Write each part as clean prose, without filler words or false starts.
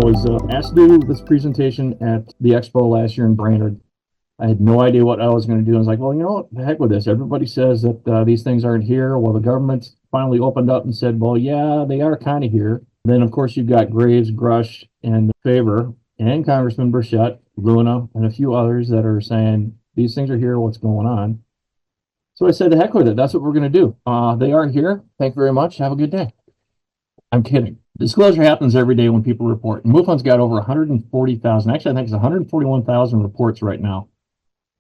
was asked to do this presentation at the expo last year in Brainerd. I had no idea what I was going to do. I was like, well, you know what, the heck with this. Everybody says that these things aren't here. Well, the government finally opened up and said, well, yeah, they are kind of here. Then, of course, you've got Graves, Grush, and Favor, and Congressman Burchett, Luna, and a few others that are saying, these things are here, what's going on? So I said, the heck with it. That's what we're going to do. They are here. Thank you very much. Have a good day. I'm kidding. Disclosure happens every day when people report. And MUFON's got over 140,000. Actually, I think it's 141,000 reports right now.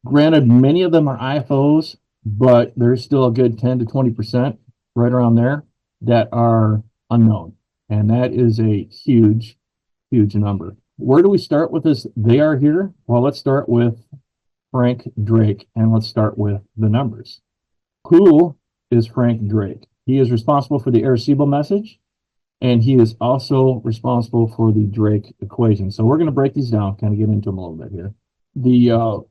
Granted, many of them are IFOs, but there's still a good 10 to 20% right around there that are unknown. And that is a huge, huge number. Where do we start with this? They are here. Well, let's start with Frank Drake, and let's start with the numbers. Who is Frank Drake? He is responsible for the Arecibo message, and he is also responsible for the Drake equation. So we're going to break these down, kind of get into them a little bit here. The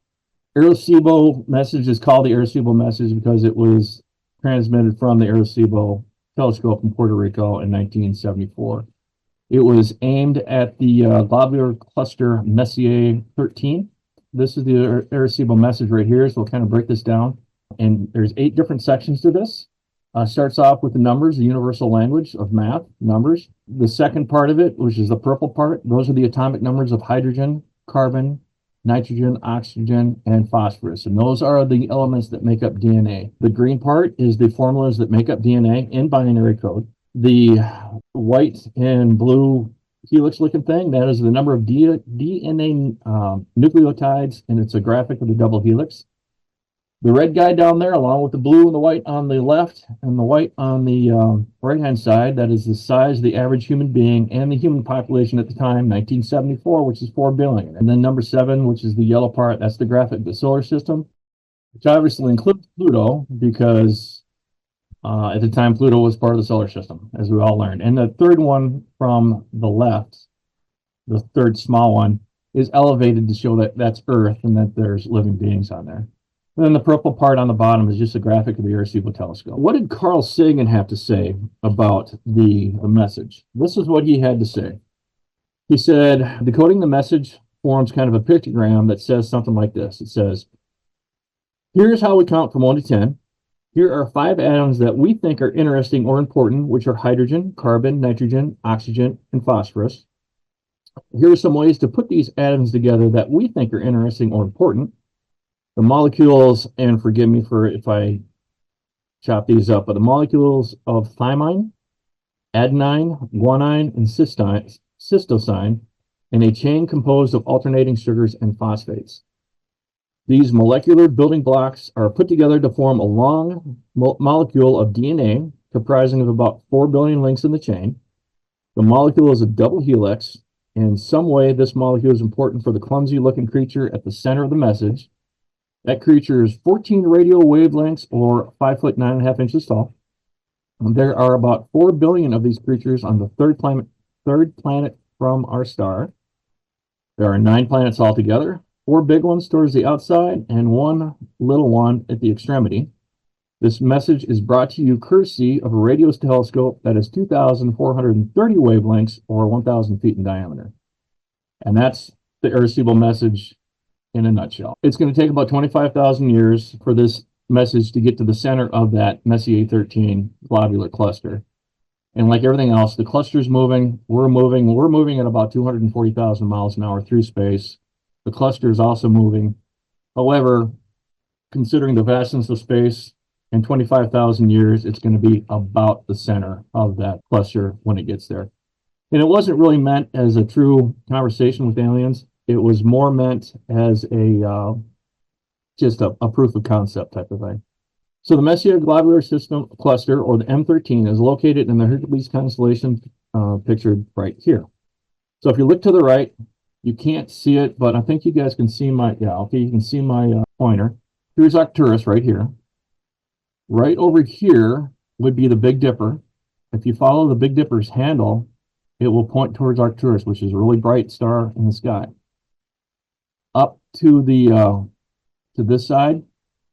Arecibo message is called the Arecibo message because it was transmitted from the Arecibo telescope in Puerto Rico in 1974. It was aimed at the globular cluster Messier 13. This is the Arecibo message right here, so we'll kind of break this down. And there's 8 different sections to this. Starts off with the numbers, the universal language of math, numbers. The second part of it, which is the purple part, those are the atomic numbers of hydrogen, carbon, nitrogen, oxygen, and phosphorus. And those are the elements that make up DNA. The green part is the formulas that make up DNA in binary code. The white and blue helix-looking thing, that is the number of DNA nucleotides, and it's a graphic of the double helix. The red guy down there, along with the blue and the white on the left and the white on the right-hand side, that is the size of the average human being and the human population at the time, 1974, which is 4 billion. And then number 7, which is the yellow part, that's the graphic of the solar system, which obviously includes Pluto because at the time Pluto was part of the solar system, as we all learned. And the third one from the left, the third small one, is elevated to show that that's Earth and that there's living beings on there. And then the purple part on the bottom is just a graphic of the Arecibo telescope. What did Carl Sagan have to say about the message? This is what he had to say. He said, decoding the message forms kind of a pictogram that says something like this. It says, here's how we count from 1 to 10. Here are 5 atoms that we think are interesting or important, which are hydrogen, carbon, nitrogen, oxygen, and phosphorus. Here are some ways to put these atoms together that we think are interesting or important. The molecules, and forgive me for if I chop these up, but the molecules of thymine, adenine, guanine, and cystosine, in a chain composed of alternating sugars and phosphates. These molecular building blocks are put together to form a long molecule of DNA comprising of about 4 billion links in the chain. The molecule is a double helix. In some way, this molecule is important for the clumsy-looking creature at the center of the message. That creature is 14 radio wavelengths or 5 foot 9.5 inches tall. And there are about 4 billion of these creatures on the third planet from our star. There are 9 planets altogether, 4 big ones towards the outside and 1 little one at the extremity. This message is brought to you courtesy of a radio telescope that is 2,430 wavelengths or 1,000 feet in diameter. And that's the Arecibo message in a nutshell. It's going to take about 25,000 years for this message to get to the center of that Messier 13 globular cluster. And like everything else, the cluster's moving, we're moving at about 240,000 miles an hour through space. The cluster is also moving. However, considering the vastness of space, in 25,000 years, it's going to be about the center of that cluster when it gets there. And it wasn't really meant as a true conversation with aliens. It was more meant as a just a proof of concept type of thing. So the Messier globular system cluster, or the M13, is located in the Hercules constellation pictured right here. So if you look to the right, you can't see it, but I think you guys can see my, you can see my pointer. Here's Arcturus right here. Right over here would be the Big Dipper. If you follow the Big Dipper's handle, it will point towards Arcturus, which is a really bright star in the sky. Up to the to this side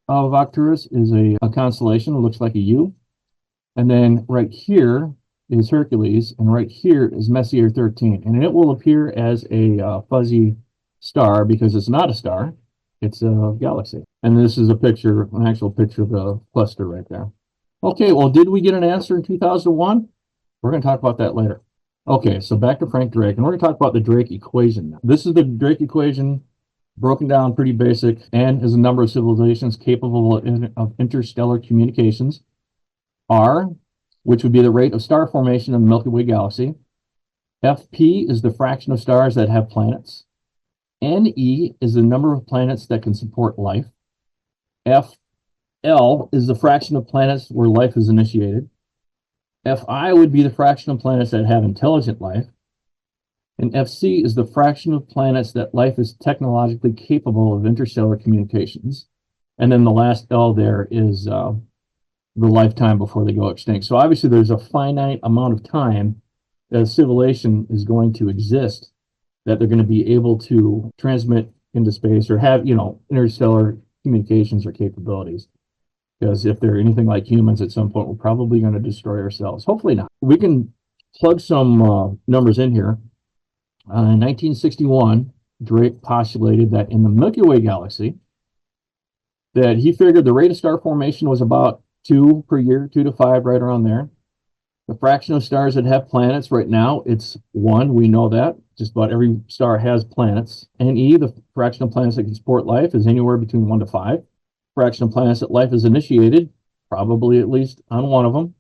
of Arcturus is a constellation that looks like a U. And then right here is Hercules, and right here is Messier 13. And it will appear as a fuzzy star because it's not a star, it's a galaxy. And this is a picture, an actual picture of the cluster right there. Okay, well, did we get an answer in 2001? We're going to talk about that later. Okay, so back to Frank Drake, and we're going to talk about the Drake equation now. This is the Drake equation, broken down pretty basic, and is a number of civilizations capable of interstellar communications. R, which would be the rate of star formation in the Milky Way galaxy. FP is the fraction of stars that have planets. NE is the number of planets that can support life. FL is the fraction of planets where life is initiated. Fi would be the fraction of planets that have intelligent life. And FC is the fraction of planets that life is technologically capable of interstellar communications. And then the last L there is the lifetime before they go extinct. So obviously there's a finite amount of time that a civilization is going to exist, that they're going to be able to transmit into space or have, interstellar communications or capabilities. Because if they're anything like humans, at some point, we're probably going to destroy ourselves. Hopefully not. We can plug some numbers in here. In 1961, Drake postulated that in the Milky Way galaxy, that he figured the rate of star formation was about 2 per year, 2 to 5, right around there. The fraction of stars that have planets right now, it's 1. We know that. Just about every star has planets. NE, the fraction of planets that can support life, is anywhere between 1 to 5. Fraction of planets that life is initiated, probably at least on one of them.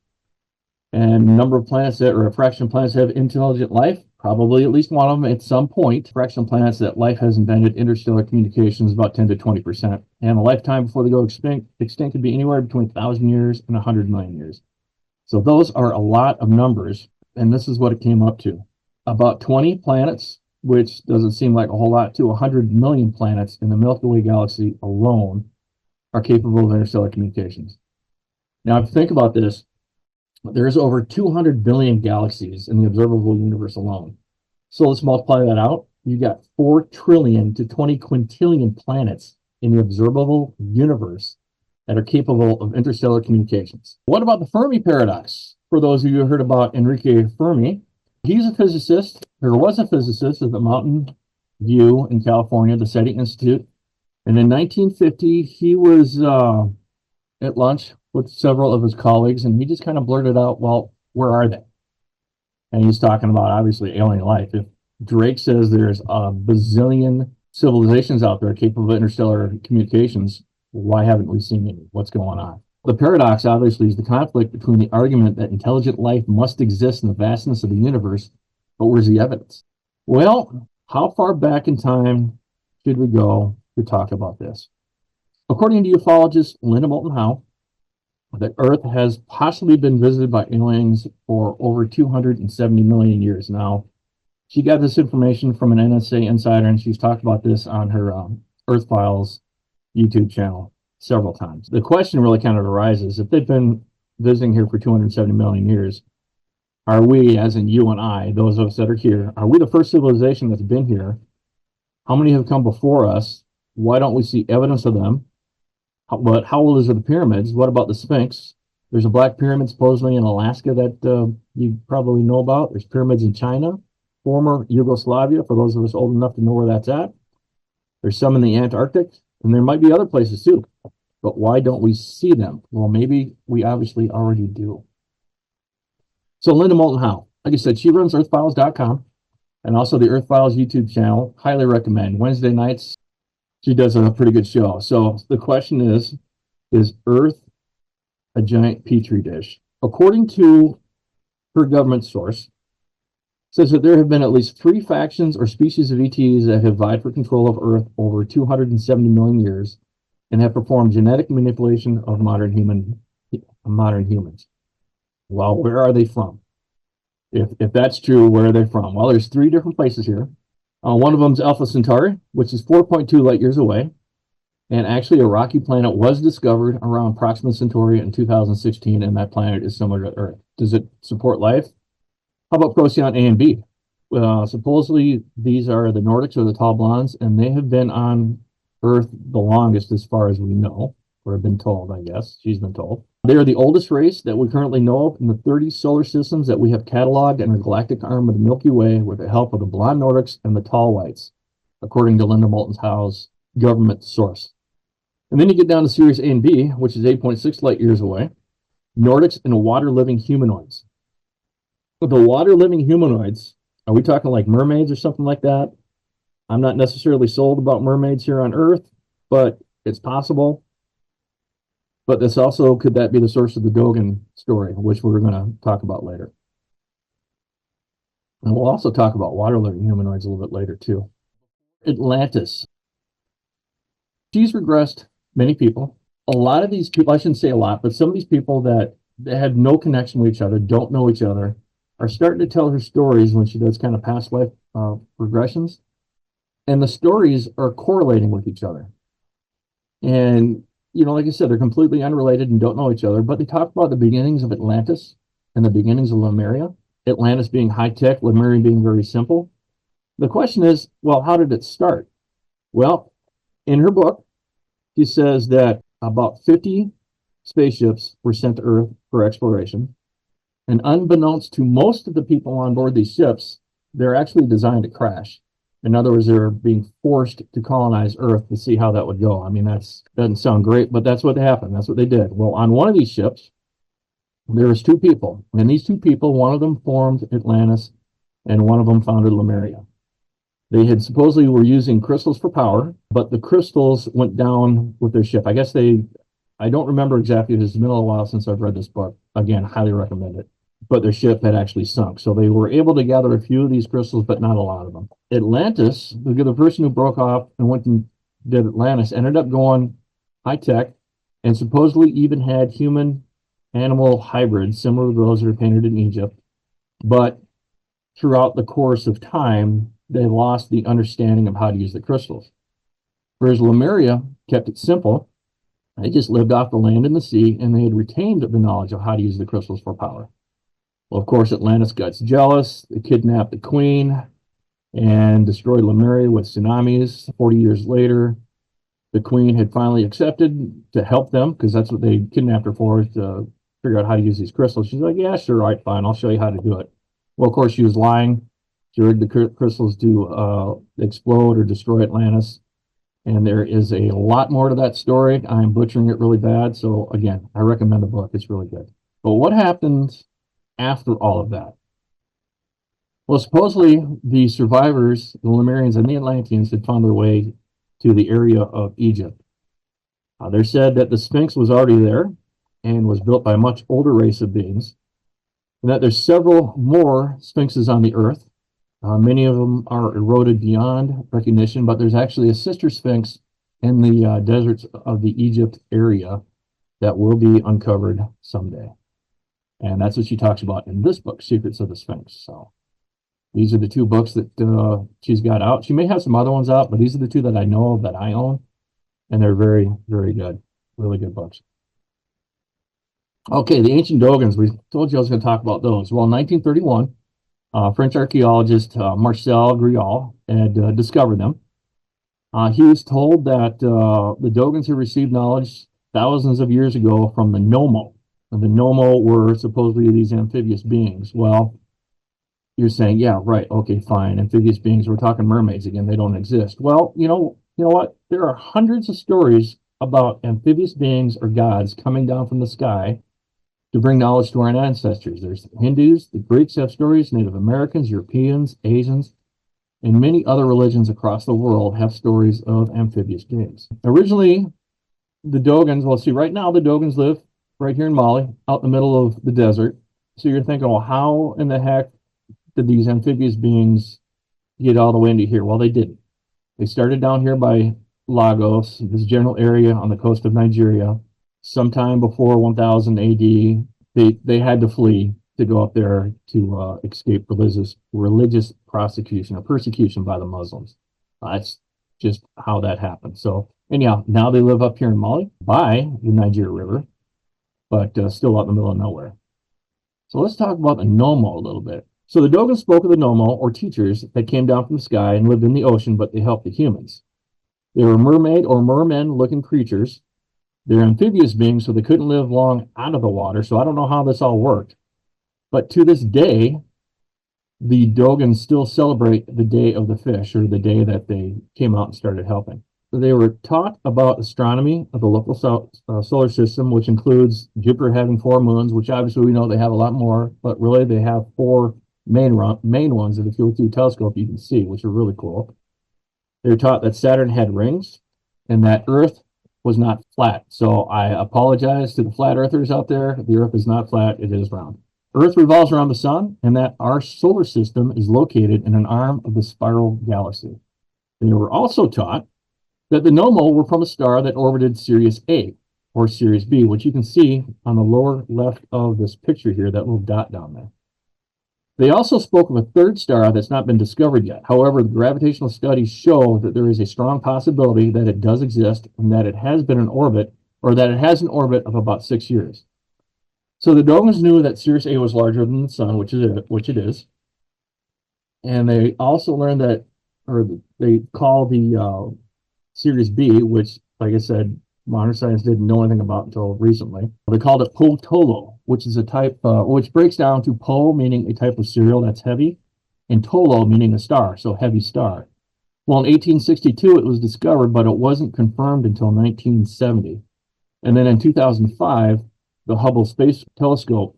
And number of planets that, or a fraction of planets that have intelligent life, probably at least one of them at some point. Fraction of planets that life has invented interstellar communications, about 10 to 20%. And a lifetime before they go extinct could be anywhere between 1,000 years and 100 million years. So those are a lot of numbers, and this is what it came up to. About 20 planets, which doesn't seem like a whole lot, to 100 million planets in the Milky Way galaxy alone are capable of interstellar communications. Now, if you think about this, there's over 200 billion galaxies in the observable universe alone. So let's multiply that out. You've got 4 trillion to 20 quintillion planets in the observable universe that are capable of interstellar communications. What about the Fermi Paradox? For those of you who heard about Enrique Fermi, he's a physicist, or was a physicist at the Mountain View in California, the SETI Institute. And in 1950, he was at lunch with several of his colleagues, and he just kind of blurted out, well, where are they? And he's talking about, obviously, alien life. If Drake says there's a bazillion civilizations out there capable of interstellar communications, why haven't we seen any? What's going on? The paradox, obviously, is the conflict between the argument that intelligent life must exist in the vastness of the universe, but where's the evidence? Well, how far back in time should we go to talk about this? According to ufologist Linda Moulton Howe, the Earth has possibly been visited by aliens for over 270 million years now. She got this information from an NSA insider, and she's talked about this on her Earth Files YouTube channel several times. The question really kind of arises, if they've been visiting here for 270 million years, are we, as in you and I, those of us that are here, are we the first civilization that's been here? How many have come before us? Why don't we see evidence of them? But how old are the pyramids? What about the Sphinx? There's a black pyramid supposedly in Alaska that you probably know about. There's pyramids in China, former Yugoslavia, for those of us old enough to know where that's at. There's some in the Antarctic, and there might be other places too. But why don't we see them? Well, maybe we obviously already do. So Linda Moulton Howe, like I said, she runs earthfiles.com and also the Earth Files YouTube channel. Highly recommend. Wednesday nights, she does a pretty good show. So the question is Earth a giant petri dish? According to her government source, says that there have been at least 3 factions or species of ETs that have vied for control of Earth over 270 million years and have performed genetic manipulation of modern humans. Well, where are they from? If that's true, where are they from? Well, there's 3 different places here. One of them is Alpha Centauri, which is 4.2 light years away. And actually, a rocky planet was discovered around Proxima Centauri in 2016, and that planet is similar to Earth. Does it support life? How about Procyon A and B? Supposedly, these are the Nordics, or the tall blondes, and they have been on Earth the longest as far as we know, or have been told, I guess. She's been told. They are the oldest race that we currently know of in the 30 solar systems that we have cataloged in our galactic arm of the Milky Way with the help of the blonde Nordics and the tall whites, according to Linda Moulton Howe's government source. And then you get down to Sirius A and B, which is 8.6 light years away, Nordics and water-living humanoids. The water-living humanoids, are we talking like mermaids or something like that? I'm not necessarily sold about mermaids here on Earth, but it's possible. But this also, could that be the source of the Dogon story, which we're going to talk about later. And we'll also talk about water-living humanoids a little bit later, too. Atlantis. She's regressed many people. A lot of these people, I shouldn't say a lot, but some of these people that have no connection with each other, don't know each other, are starting to tell her stories when she does kind of past life regressions. And the stories are correlating with each other. And you know, like I said, they're completely unrelated and don't know each other, but they talk about the beginnings of Atlantis and the beginnings of Lemuria, Atlantis being high-tech, Lemuria being very simple. The question is, well, how did it start? Well, in her book, she says that about 50 spaceships were sent to Earth for exploration, and unbeknownst to most of the people on board these ships, they're actually designed to crash. In other words, they're being forced to colonize Earth to see how that would go. I mean, that doesn't sound great, but that's what happened. That's what they did. Well, on one of these ships, there was two people. And these two people, one of them formed Atlantis, and one of them founded Lemuria. They had supposedly were using crystals for power, but the crystals went down with their ship. I guess I don't remember exactly. It's been a while since I've read this book. Again, highly recommend it. But their ship had actually sunk. So they were able to gather a few of these crystals, but not a lot of them. Atlantis, the person who broke off and went and did Atlantis, ended up going high-tech and supposedly even had human-animal hybrids, similar to those that are painted in Egypt. But throughout the course of time, they lost the understanding of how to use the crystals. Whereas Lemuria kept it simple. They just lived off the land and the sea, and they had retained the knowledge of how to use the crystals for power. Well, of course, Atlantis got jealous. They kidnapped the queen and destroyed Lemuria with tsunamis. 40 years later, the queen had finally accepted to help them, because that's what they kidnapped her for, to figure out how to use these crystals. She's like, yeah, sure, all right, fine, I'll show you how to do it. Well, of course, she was lying. She rigged the crystals to explode or destroy Atlantis. And there is a lot more to that story. I'm butchering it really bad. So again, I recommend the book. It's really good. But what happened after all of that? Well, supposedly the survivors, the Lemurians and the Atlanteans, had found their way to the area of Egypt. They said that the Sphinx was already there and was built by a much older race of beings, and that there's several more Sphinxes on the Earth. Many of them are eroded beyond recognition, but there's actually a sister Sphinx in the deserts of the Egypt area that will be uncovered someday. And that's what she talks about in this book, Secrets of the Sphinx. So these are the two books that she's got out. She may have some other ones out, but these are the two that I know of that I own. And they're very, very good. Really good books. Okay, the ancient Dogons. We told you I was going to talk about those. Well, in 1931, French archaeologist Marcel Grial had discovered them. He was told that the Dogons had received knowledge thousands of years ago from the Nomo. And the Nomo were supposedly these amphibious beings. Well, you're saying, yeah, right, okay, fine. Amphibious beings, we're talking mermaids again, they don't exist. Well, you know what? There are hundreds of stories about amphibious beings or gods coming down from the sky to bring knowledge to our ancestors. There's Hindus, the Greeks have stories, Native Americans, Europeans, Asians, and many other religions across the world have stories of amphibious beings. Originally, the Dogons, well, see, right now the Dogons live right here in Mali, out in the middle of the desert. So you're thinking, well, how in the heck did these amphibious beings get all the way into here? Well, they didn't. They started down here by Lagos, this general area on the coast of Nigeria. Sometime before 1000 AD, they had to flee to go up there to escape religious prosecution or persecution by the Muslims. That's just how that happened. So anyhow, now they live up here in Mali by the Niger River, but still out in the middle of nowhere. So let's talk about the Nomo a little bit. So the Dogons spoke of the Nomo, or teachers, that came down from the sky and lived in the ocean, but they helped the humans. They were mermaid or mermen-looking creatures They're amphibious beings, so they couldn't live long out of the water. So I don't know how this all worked. But to this day, the Dogons still celebrate the day of the fish, or the day that they came out and started helping. So they were taught about astronomy of the local solar system, which includes Jupiter having 4 moons, which obviously we know they have a lot more, but really they have 4 main ones that if you look through the telescope you can see, which are really cool. They were taught that Saturn had rings and that Earth was not flat. So I apologize to the flat earthers out there. The Earth is not flat, it is round. Earth revolves around the sun, and that our solar system is located in an arm of the spiral galaxy. They were also taught that the Nomo were from a star that orbited Sirius A, or Sirius B, which you can see on the lower left of this picture here, that little dot down there. They also spoke of a third star that's not been discovered yet. However, the gravitational studies show that there is a strong possibility that it does exist and that it has been in orbit, or that it has an orbit of about 6 years. So the Dogons knew that Sirius A was larger than the sun, which it is. And they also learned that, or they call the Sirius B, which, like I said, modern science didn't know anything about until recently. They called it Polo, which is a type, which breaks down to Po, meaning a type of cereal that's heavy, and Tolo, meaning a star, so heavy star. Well, in 1862, it was discovered, but it wasn't confirmed until 1970. And then in 2005, the Hubble Space Telescope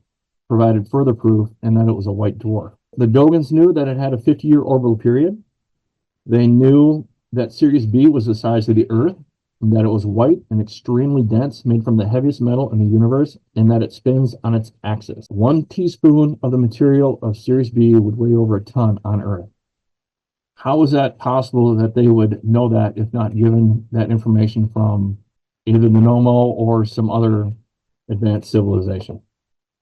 provided further proof, and that it was a white dwarf. The Dogons knew that it had a 50-year orbital period. They knew that Sirius B was the size of the Earth, and that it was white and extremely dense, made from the heaviest metal in the universe, and that it spins on its axis. 1 teaspoon of the material of Sirius B would weigh over a ton on Earth. How is that possible that they would know that, if not given that information from either the Nomo or some other advanced civilization?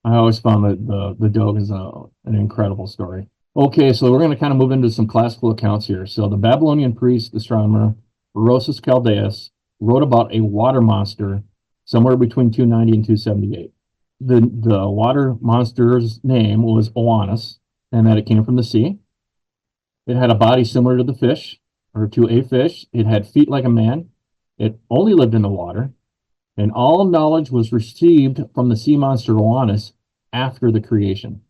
I always found that the Dogons an incredible story. Okay, so we're going to kind of move into some classical accounts here. So the Babylonian priest astronomer Berosus Chaldeus wrote about a water monster somewhere between 290 and 278. The water monster's name was Oannes, and that it came from the sea. It had a body similar to the fish, or to a fish. It had feet like a man. It only lived in the water. And all knowledge was received from the sea monster Oannes after the creation.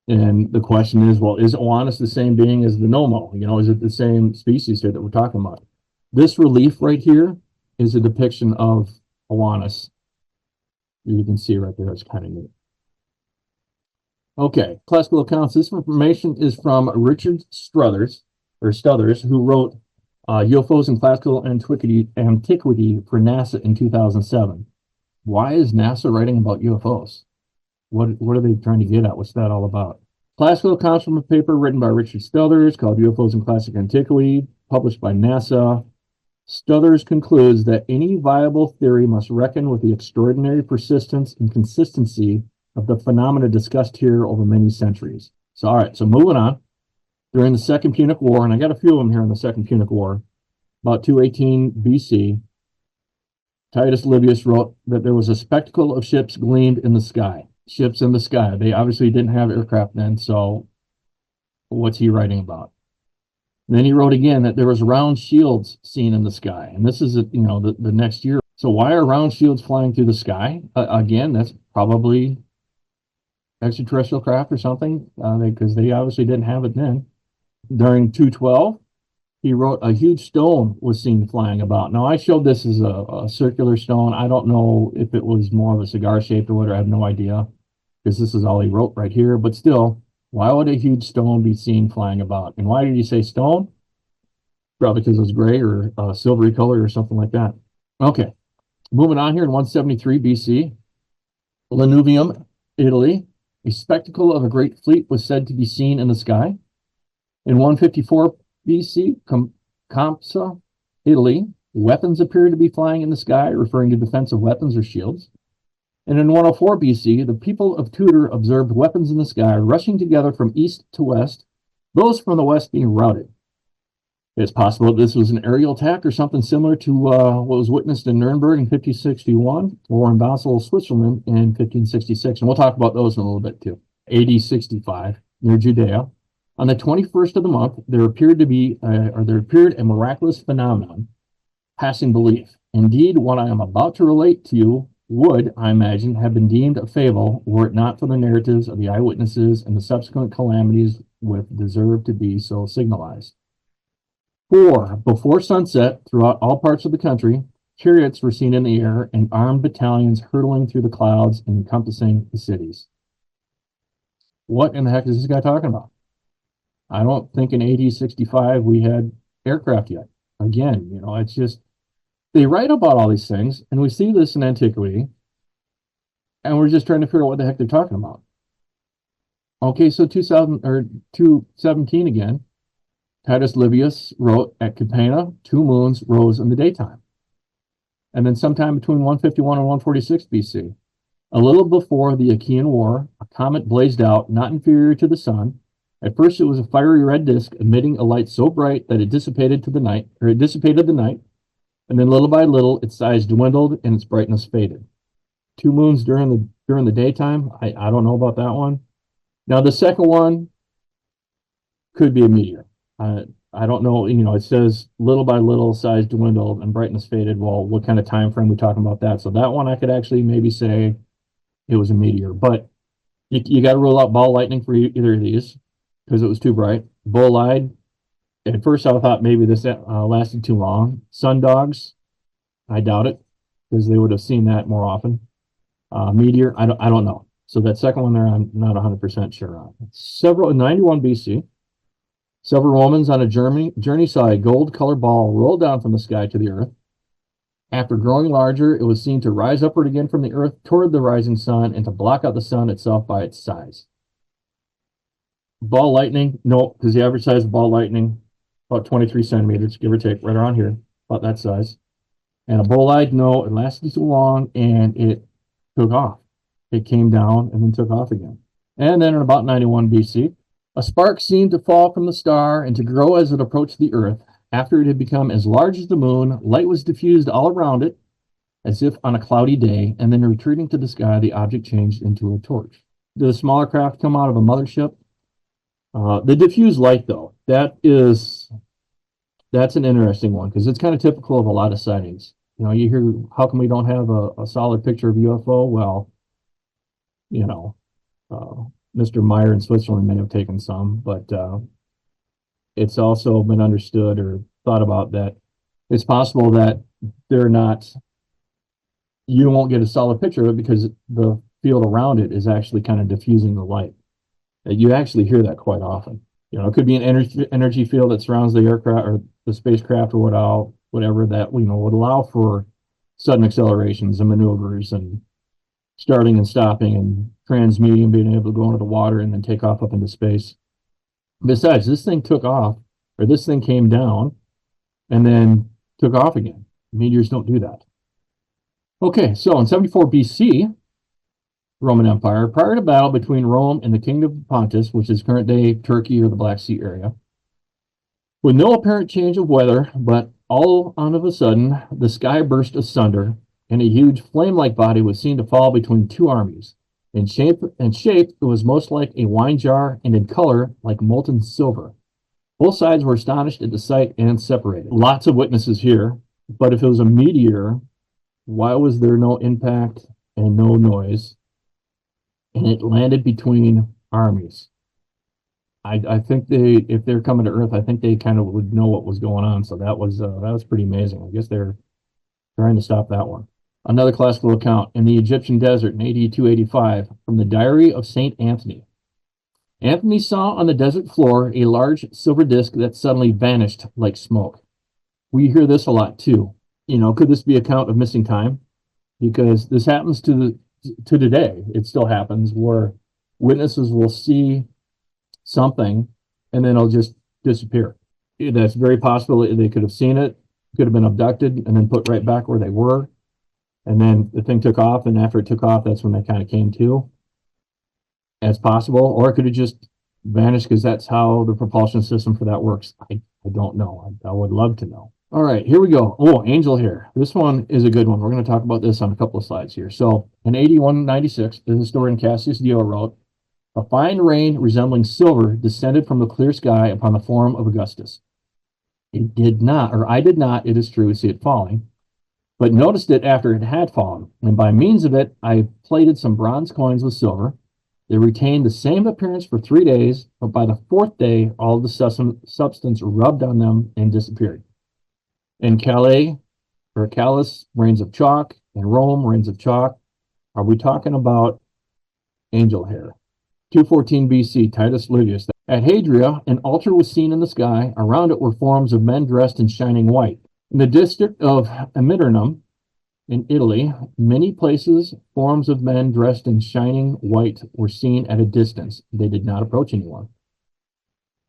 And the question is, well, is Oannes the same being as the Nomo? You know, is it the same species here that we're talking about? This relief right here is a depiction of Oannes. You can see right there, it's kind of neat. Okay, classical accounts. This information is from Richard Struthers, who wrote UFOs in Classical Antiquity for NASA in 2007. Why is NASA writing about UFOs? What are they trying to get at? What's that all about? Classical accounts from a paper written by Richard Struthers called UFOs in Classic Antiquity, published by NASA. Struthers concludes that any viable theory must reckon with the extraordinary persistence and consistency of the phenomena discussed here over many centuries. So, all right, so moving on. During the Second Punic War, and I got a few of them here in the Second Punic War, about 218 BC, Titus Livius wrote that there was a spectacle of ships gleamed in the sky. Ships in the sky. They obviously didn't have aircraft then, so what's he writing about? And then he wrote again that there was round shields seen in the sky, and this is the next year. So why are round shields flying through the sky? Again, that's probably extraterrestrial craft or something, because they obviously didn't have it then. During 212, he wrote a huge stone was seen flying about. Now, I showed this as a circular stone. I don't know if it was more of a cigar shaped or whatever. I have no idea, because this is all he wrote right here. But still, why would a huge stone be seen flying about? And why did he say stone? Probably because it was gray or silvery color or something like that. Okay, moving on here in 173 BC, Lanuvium, Italy, a spectacle of a great fleet was said to be seen in the sky. In 154 BC, Campsa, Italy, weapons appeared to be flying in the sky, referring to defensive weapons or shields. And in 104 BC, the people of Tudor observed weapons in the sky rushing together from east to west, those from the west being routed. It's possible that this was an aerial attack or something similar to what was witnessed in Nuremberg in 1561 or in Basel, Switzerland in 1566. And we'll talk about those in a little bit too. AD 65, near Judea. On the 21st of the month, there appeared a miraculous phenomenon, passing belief. Indeed, what I am about to relate to you would, I imagine, have been deemed a fable were it not for the narratives of the eyewitnesses and the subsequent calamities which deserve to be so signalized. For before sunset, throughout all parts of the country, chariots were seen in the air and armed battalions hurtling through the clouds and encompassing the cities. What in the heck is this guy talking about? I don't think in AD 65 we had aircraft yet. Again, it's just, they write about all these things, and we see this in antiquity, and we're just trying to figure out what the heck they're talking about. Okay, so 217 again, Titus Livius wrote, at Capena, 2 moons rose in the daytime. And then sometime between 151 and 146 BC, a little before the Achaean War, a comet blazed out, not inferior to the sun. At first, it was a fiery red disk emitting a light so bright that it dissipated the night. And then little by little, its size dwindled and its brightness faded. 2 moons during the daytime. I don't know about that one. Now the second one could be a meteor. I don't know. It says little by little, size dwindled and brightness faded. Well, what kind of time frame are we talking about that? So that one I could actually maybe say it was a meteor. But you got to rule out ball lightning for either of these because it was too bright. Bull-eyed. At first, I thought maybe this lasted too long. Sundogs, I doubt it, because they would have seen that more often. Meteor, I don't know. So that second one there, I'm not 100% sure on. In 91 BC, several Romans on a journey saw a gold-colored ball roll down from the sky to the earth. After growing larger, it was seen to rise upward again from the earth toward the rising sun and to block out the sun itself by its size. Ball lightning, no, because the average size of ball lightning, about 23 centimeters, give or take, right around here, about that size. And a bull-eyed, no, it lasted too long, and it took off. It came down and then took off again. And then in about 91 BC, a spark seemed to fall from the star and to grow as it approached the earth. After it had become as large as the moon, light was diffused all around it, as if on a cloudy day, and then retreating to the sky, the object changed into a torch. Did a smaller craft come out of a mothership? The diffused light, though, that's an interesting one because it's kind of typical of a lot of sightings. You hear, how come we don't have a solid picture of UFO? Well, Mr. Meyer in Switzerland may have taken some, but it's also been understood or thought about that it's possible that you won't get a solid picture of it because the field around it is actually kind of diffusing the light. You actually hear that quite often. It could be an energy field that surrounds the aircraft or the spacecraft or whatever that would allow for sudden accelerations and maneuvers and starting and stopping and transmuting and being able to go into the water and then take off up into space. Besides, this thing came down and then took off again. Meteors don't do that. Okay, so in 74 BC, Roman Empire, prior to battle between Rome and the Kingdom of Pontus, which is current-day Turkey or the Black Sea area, with no apparent change of weather, but all on of a sudden, the sky burst asunder, and a huge flame-like body was seen to fall between 2 armies. In shape, it was most like a wine jar, and in color, like molten silver. Both sides were astonished at the sight and separated. Lots of witnesses here, but if it was a meteor, why was there no impact and no noise? And it landed between armies. I think if they're coming to Earth, I think they kind of would know what was going on. So that was pretty amazing. I guess they're trying to stop that one. Another classical account in the Egyptian desert in AD 285 from the Diary of Saint Anthony. Anthony saw on the desert floor a large silver disc that suddenly vanished like smoke. We hear this a lot too. Could this be a count of missing time? Because this happens to today. It still happens where witnesses will see something and then it'll just disappear. That's very possible. They could have seen it, could have been abducted and then put right back where they were. And then the thing took off, and after it took off, that's when they kind of came to. As possible. Or it could have just vanished because that's how the propulsion system for that works. I don't know. I would love to know. All right, here we go. Oh, angel hair. This one is a good one. We're going to talk about this on a couple of slides here. So in AD 196, the historian Cassius Dio wrote, a fine rain resembling silver descended from the clear sky upon the form of Augustus. I did not, it is true, see it falling, but noticed it after it had fallen. And by means of it, I plated some bronze coins with silver. They retained the same appearance for 3 days, but by the 4th day, all of the substance rubbed on them and disappeared. In Calais, or Callus, rains of chalk. In Rome, rains of chalk. Are we talking about angel hair? 214 BC, Titus Livius. At Hadria, an altar was seen in the sky. Around it were forms of men dressed in shining white. In the district of Amiternum, in Italy, many places, forms of men dressed in shining white were seen at a distance. They did not approach anyone.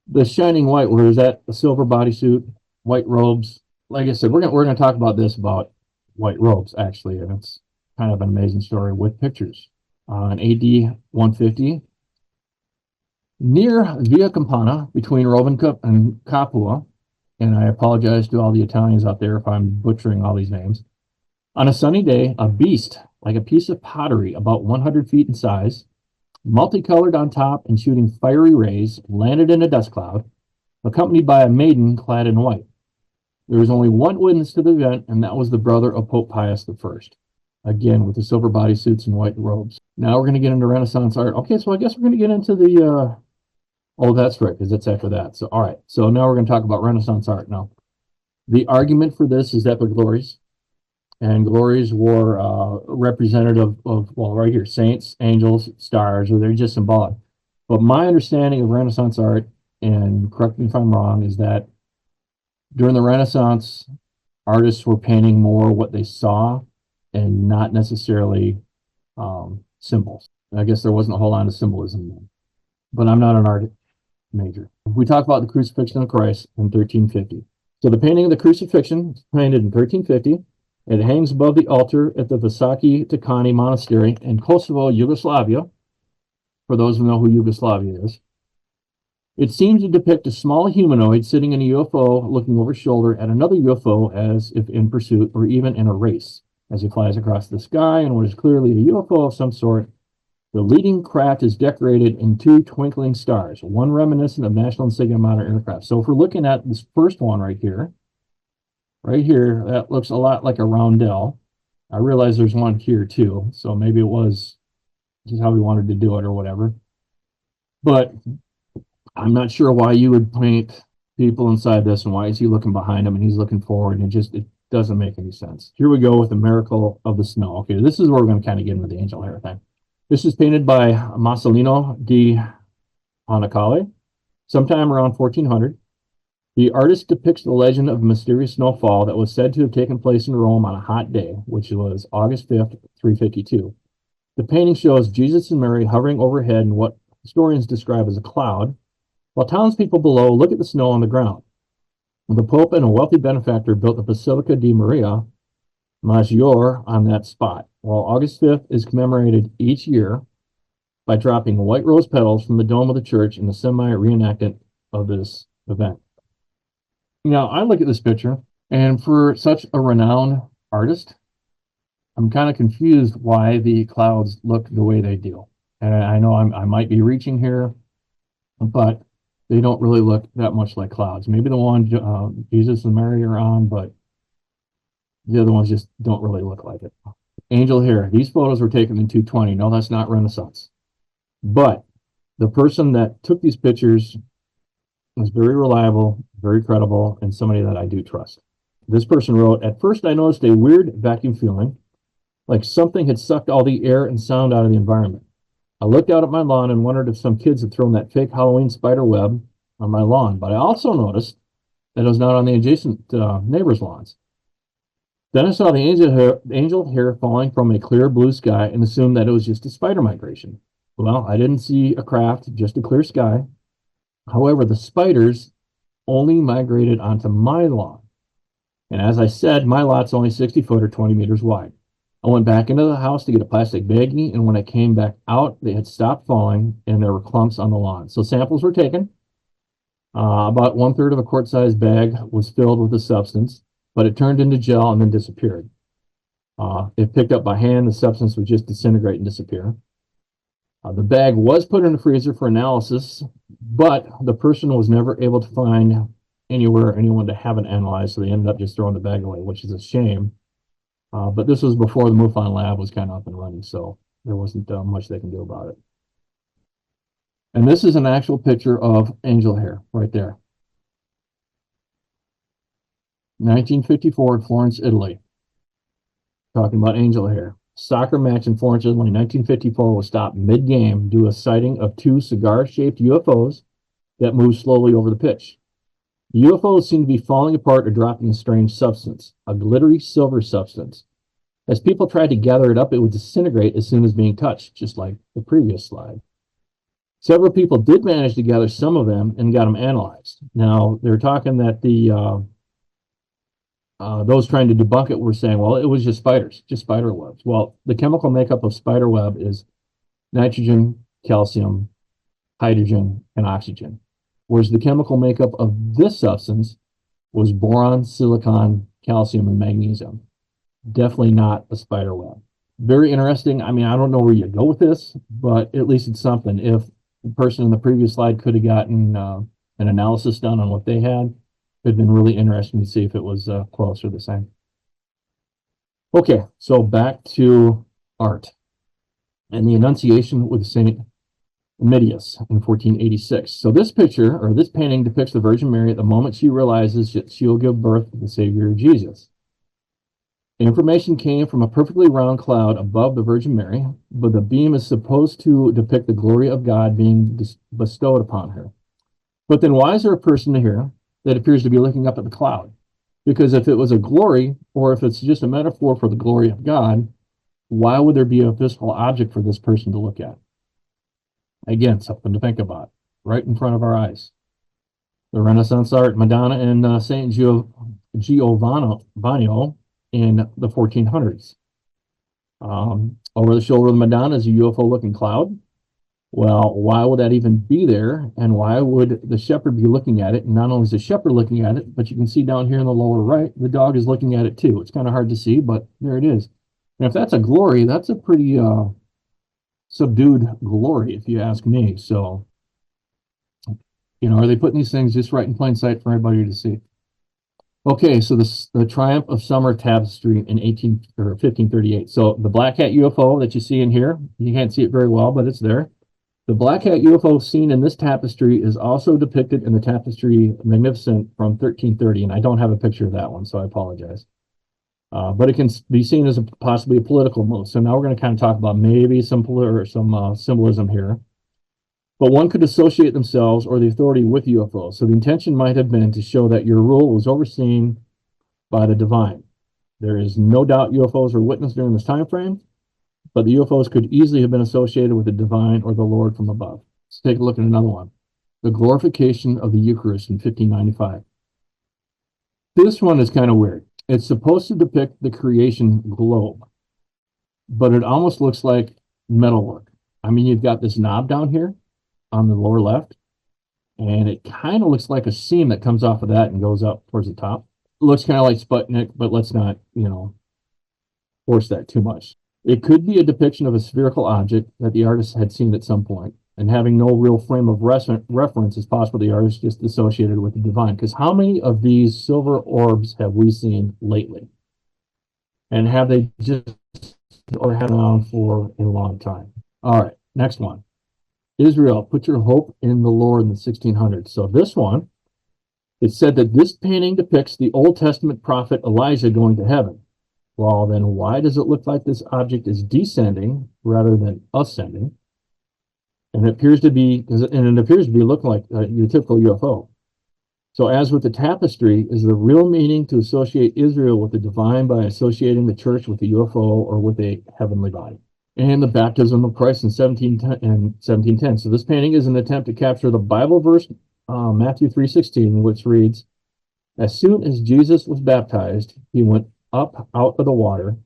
The shining white, where is that? A silver bodysuit, white robes. Like I said, we're gonna talk about this, about white robes, actually, and it's kind of an amazing story with pictures. In AD 150, near Via Campana, between Rome and Capua, and I apologize to all the Italians out there if I'm butchering all these names. On a sunny day, a beast, like a piece of pottery about 100 feet in size, multicolored on top and shooting fiery rays, landed in a dust cloud, accompanied by a maiden clad in white. There was only one witness to the event, and that was the brother of Pope Pius I, again with the silver bodysuits and white robes. Now we're going to get into Renaissance art. Okay, so I guess we're going to get into the, oh, that's right, because it's after that. So, all right, so now we're going to talk about Renaissance art now. The argument for this is that the glories, and glories were representative of, well, right here, saints, angels, stars, or they're just symbolic. But my understanding of Renaissance art, and correct me if I'm wrong, is that during the Renaissance, artists were painting more what they saw and not necessarily symbols. I guess there wasn't a whole lot of symbolism then. But I'm not an art major. We talk about the crucifixion of Christ in 1350. So the painting of the crucifixion was painted in 1350. It hangs above the altar at the Visaki Tikani Monastery in Kosovo, Yugoslavia, for those who know who Yugoslavia is. It seems to depict a small humanoid sitting in a UFO looking over his shoulder at another UFO as if in pursuit or even in a race as he flies across the sky in what is clearly a UFO of some sort. The leading craft is decorated in 2 twinkling stars, one reminiscent of national insignia modern aircraft. So if we're looking at this first one right here, that looks a lot like a roundel. I realize there's one here too, so maybe it was just how we wanted to do it or whatever. But I'm not sure why you would paint people inside this, and why is he looking behind him and he's looking forward, and it doesn't make any sense. Here we go with the miracle of the snow. Okay, this is where we're going to kind of get into the angel hair thing. This is painted by Marcellino di Panicale sometime around 1400. The artist depicts the legend of a mysterious snowfall that was said to have taken place in Rome on a hot day, which was August 5th, 352. The painting shows Jesus and Mary hovering overhead in what historians describe as a cloud, while townspeople below look at the snow on the ground. The Pope and a wealthy benefactor built the Basilica di Maria Maggiore on that spot, while August 5th is commemorated each year by dropping white rose petals from the dome of the church in the semi-reenactment of this event. Now, I look at this picture, and for such a renowned artist, I'm kind of confused why the clouds look the way they do. And I know I might be reaching here, but they don't really look that much like clouds. Maybe the one Jesus and Mary are on, but the other ones just don't really look like it. Angel hair. These photos were taken in 220. No, that's not Renaissance. But the person that took these pictures was very reliable, very credible, and somebody that I do trust. This person wrote, "At first I noticed a weird vacuum feeling, like something had sucked all the air and sound out of the environment. I looked out at my lawn and wondered if some kids had thrown that fake Halloween spider web on my lawn, but I also noticed that it was not on the adjacent neighbors' lawns. Then I saw the angel hair falling from a clear blue sky and assumed that it was just a spider migration. Well, I didn't see a craft, just a clear sky. However, the spiders only migrated onto my lawn. And as I said, my lot's only 60 foot or 20 meters wide. I went back into the house to get a plastic baggie, and when I came back out, they had stopped falling, and there were clumps on the lawn. So samples were taken. About 1/3 of a quart-sized bag was filled with the substance, but it turned into gel and then disappeared. If picked up by hand, the substance would just disintegrate and disappear. The bag was put in the freezer for analysis, but the person was never able to find anyone to have it analyzed, so they ended up just throwing the bag away, which is a shame. But this was before the MUFON lab was kind of up and running, so there wasn't much they can do about it. And this is an actual picture of angel hair right there. 1954 in Florence, Italy. Talking about angel hair. Soccer match in Florence, Italy, 1954 was stopped mid-game due to a sighting of two cigar-shaped UFOs that moved slowly over the pitch. The UFOs seemed to be falling apart or dropping a strange substance, a glittery silver substance. As people tried to gather it up, it would disintegrate as soon as being touched, just like the previous slide. Several people did manage to gather some of them and got them analyzed. Now, they're talking that those trying to debunk it were saying, well, it was just spiders, just spider webs. Well, the chemical makeup of spider web is nitrogen, calcium, hydrogen, and oxygen. Whereas the chemical makeup of this substance was boron, silicon, calcium, and magnesium. Definitely not a spider web. Very interesting. I mean, I don't know where you go with this, but at least it's something. If the person in the previous slide could have gotten an analysis done on what they had, it'd been really interesting to see if it was close or the same. Okay, so back to art and the Annunciation with Saint Midias in 1486. So this picture, or this painting, depicts the Virgin Mary at the moment she realizes that she'll give birth to the Savior Jesus. The information came from a perfectly round cloud above the Virgin Mary, but the beam is supposed to depict the glory of God being bestowed upon her. But then why is there a person here that appears to be looking up at the cloud? Because if it was a glory, or if it's just a metaphor for the glory of God, why would there be a physical object for this person to look at? Again, something to think about, right in front of our eyes. The Renaissance art, Madonna and Saint Giovanni in the 1400s. Over the shoulder of the Madonna is a UFO-looking cloud. Well, why would that even be there? And why would the shepherd be looking at it? And not only is the shepherd looking at it, but you can see down here in the lower right, the dog is looking at it too. It's kind of hard to see, but there it is. And if that's a glory, that's a pretty subdued glory, if you ask me. So, are they putting these things just right in plain sight for everybody to see? Okay, so the Triumph of Summer Tapestry in 1538. So the Black Hat UFO that you see in here, you can't see it very well, but it's there. The Black Hat UFO seen in this tapestry is also depicted in the tapestry Magnificent from 1330, and I don't have a picture of that one, so I apologize. But it can be seen as possibly a political move. So now we're going to kind of talk about maybe some symbolism here. But one could associate themselves or the authority with UFOs. So the intention might have been to show that your rule was overseen by the divine. There is no doubt UFOs were witnessed during this time frame, but the UFOs could easily have been associated with the divine or the Lord from above. Let's take a look at another one. The glorification of the Eucharist in 1595. This one is kind of weird. It's supposed to depict the creation globe, but it almost looks like metalwork. I mean, you've got this knob down here on the lower left, and it kind of looks like a seam that comes off of that and goes up towards the top. It looks kind of like Sputnik, but let's not, force that too much. It could be a depiction of a spherical object that the artist had seen at some point, and having no real frame of reference, it's possible the artist just associated with the divine. Because how many of these silver orbs have we seen lately? And have they just or had around for a long time? All right, next one. Israel, put your hope in the Lord in the 1600s. So this one, it said that this painting depicts the Old Testament prophet Elijah going to heaven. Well, then why does it look like this object is descending rather than ascending? And it appears to be looking like your typical UFO. So as with the tapestry, is the real meaning to associate Israel with the divine by associating the church with the UFO or with a heavenly body? And the baptism of Christ in 1710. So this painting is an attempt to capture the Bible verse, Matthew 3:16, which reads, "As soon as Jesus was baptized, he went up out of the water.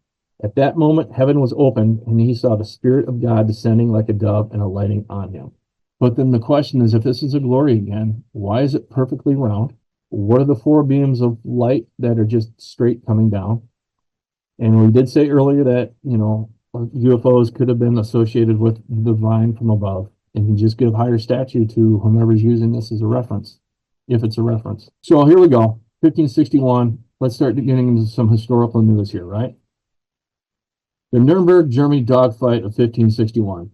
At that moment, heaven was opened, and he saw the Spirit of God descending like a dove and alighting on him." But then the question is, if this is a glory again, why is it perfectly round? What are the four beams of light that are just straight coming down? And we did say earlier that, UFOs could have been associated with the divine from above, and you just give higher statue to whomever's using this as a reference, if it's a reference. So here we go, 1561. Let's start getting into some historical news here, right? The Nuremberg, Germany dogfight of 1561.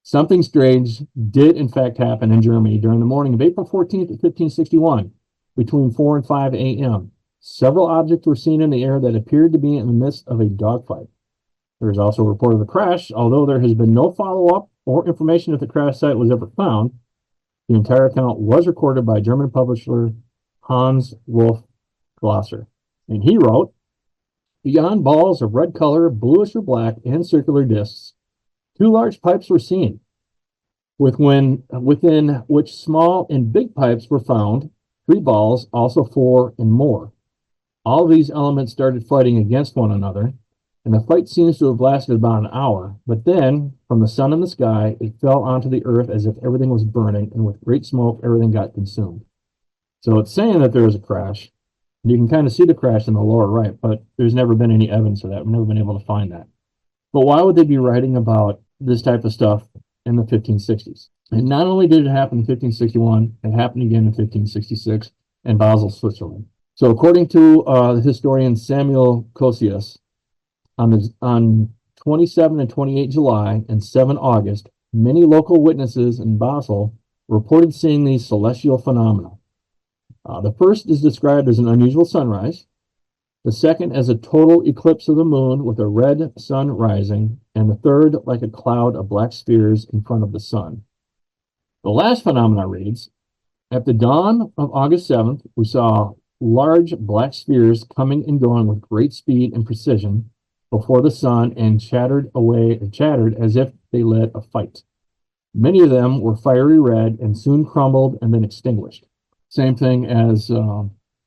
Something strange did in fact happen in Germany during the morning of April 14th, 1561, between 4 and 5 a.m. Several objects were seen in the air that appeared to be in the midst of a dogfight. There is also a report of a crash, although there has been no follow-up or information if the crash site was ever found. The entire account was recorded by German publisher Hans Wolf Glosser, and he wrote, "Beyond balls of red color, bluish or black, and circular discs, two large pipes were seen, within which small and big pipes were found, three balls, also four and more. All these elements started fighting against one another, and the fight seems to have lasted about an hour, but then, from the sun in the sky, it fell onto the earth as if everything was burning, and with great smoke, everything got consumed." So it's saying that there was a crash. You can kind of see the crash in the lower right, but there's never been any evidence of that. We've never been able to find that. But why would they be writing about this type of stuff in the 1560s? And not only did it happen in 1561, it happened again in 1566 in Basel, Switzerland. So according to the historian Samuel Cosius, on 27 and 28 July and 7 August, many local witnesses in Basel reported seeing these celestial phenomena. The first is described as an unusual sunrise, the second as a total eclipse of the moon with a red sun rising, and the third like a cloud of black spheres in front of the sun. The last phenomena reads, "At the dawn of August 7th, we saw large black spheres coming and going with great speed and precision before the sun and chattered as if they led a fight. Many of them were fiery red and soon crumbled and then extinguished." Same thing as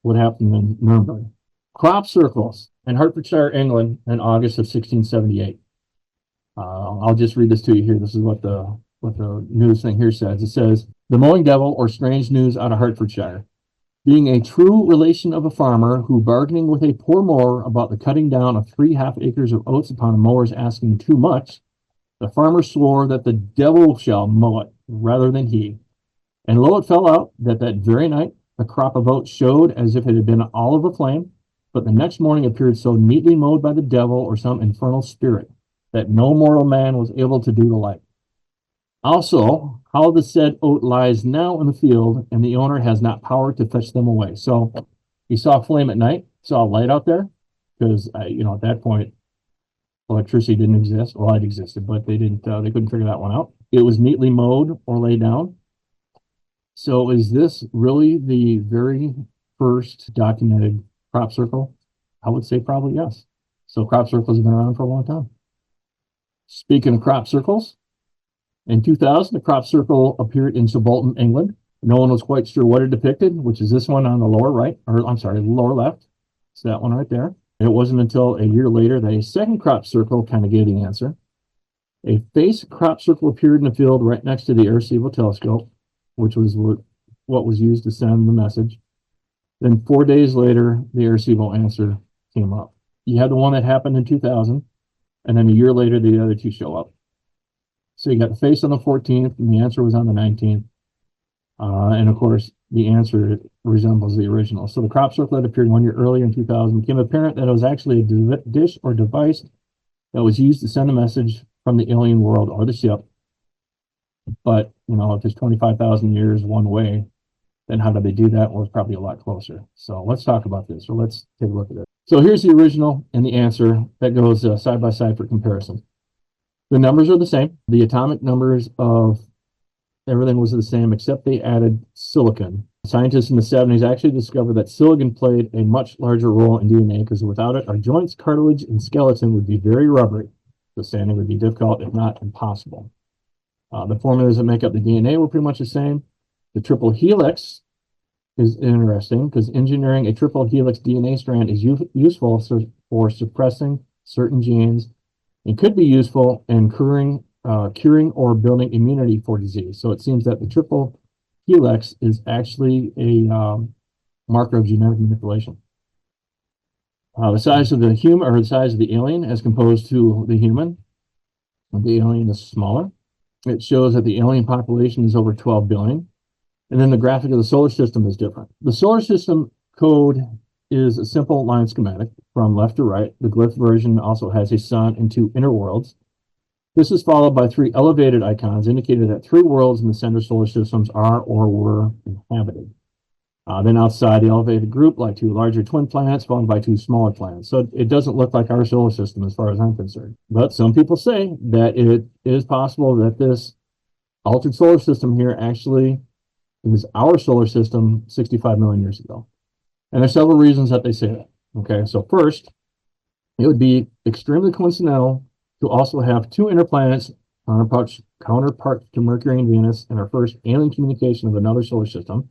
what happened in Nuremberg. Crop circles in Hertfordshire, England, in August of 1678. I'll just read this to you here. This is what the news thing here says. It says, "The mowing devil, or strange news out of Hertfordshire. Being a true relation of a farmer who, bargaining with a poor mower about the cutting down of 3½ acres of oats upon a mower's asking too much, the farmer swore that the devil shall mow it rather than he. And lo, it fell out that very night the crop of oats showed as if it had been all of a flame, but the next morning appeared so neatly mowed by the devil or some infernal spirit that no mortal man was able to do the like. Also, how the said oat lies now in the field, and the owner has not power to fetch them away." So he saw a flame at night, saw a light out there, because at that point electricity didn't exist. Well, it existed, but they couldn't figure that one out. It was neatly mowed or laid down. So is this really the very first documented crop circle? I would say probably yes. So crop circles have been around for a long time. Speaking of crop circles, in 2000, a crop circle appeared in Subaltern, England. No one was quite sure what it depicted, which is this one on the lower right, or I'm sorry, lower left. It's that one right there. It wasn't until a year later that a second crop circle kind of gave the answer. A face crop circle appeared in the field right next to the Arecibo telescope, which was what was used to send the message. Then 4 days later, the Arecibo answer came up. You had the one that happened in 2000, and then a year later, the other two show up. So you got the face on the 14th, and the answer was on the 19th. And of course, the answer resembles the original. So the crop circle that appeared 1 year earlier in 2000 became apparent that it was actually a dish or device that was used to send a message from the alien world or the ship. But, if it's 25,000 years one way, then how did they do that? Well, it's probably a lot closer. So let's talk about this. So let's take a look at it. So here's the original and the answer that goes side by side for comparison. The numbers are the same. The atomic numbers of everything was the same, except they added silicon. Scientists in the 70s actually discovered that silicon played a much larger role in DNA because without it, our joints, cartilage, and skeleton would be very rubbery. The sanding would be difficult, if not impossible. The formulas that make up the DNA were pretty much the same. The triple helix is interesting because engineering a triple helix DNA strand is useful for suppressing certain genes and could be useful in curing or building immunity for disease. So it seems that the triple helix is actually a marker of genetic manipulation. The size of the human, or the size of the alien as composed to the human. The alien is smaller. It shows that the alien population is over 12 billion. And then the graphic of the solar system is different. The solar system code is a simple line schematic from left to right. The glyph version also has a sun and two inner worlds. This is followed by three elevated icons indicating that three worlds in the center solar systems are or were inhabited. Then outside the elevated group, like two larger twin planets followed by two smaller planets. So it doesn't look like our solar system as far as I'm concerned. But some people say that it is possible that this altered solar system here actually is our solar system 65 million years ago. And there's several reasons that they say that. Okay, so first, it would be extremely coincidental to also have two inner planets counterpart to Mercury and Venus in our first alien communication of another solar system.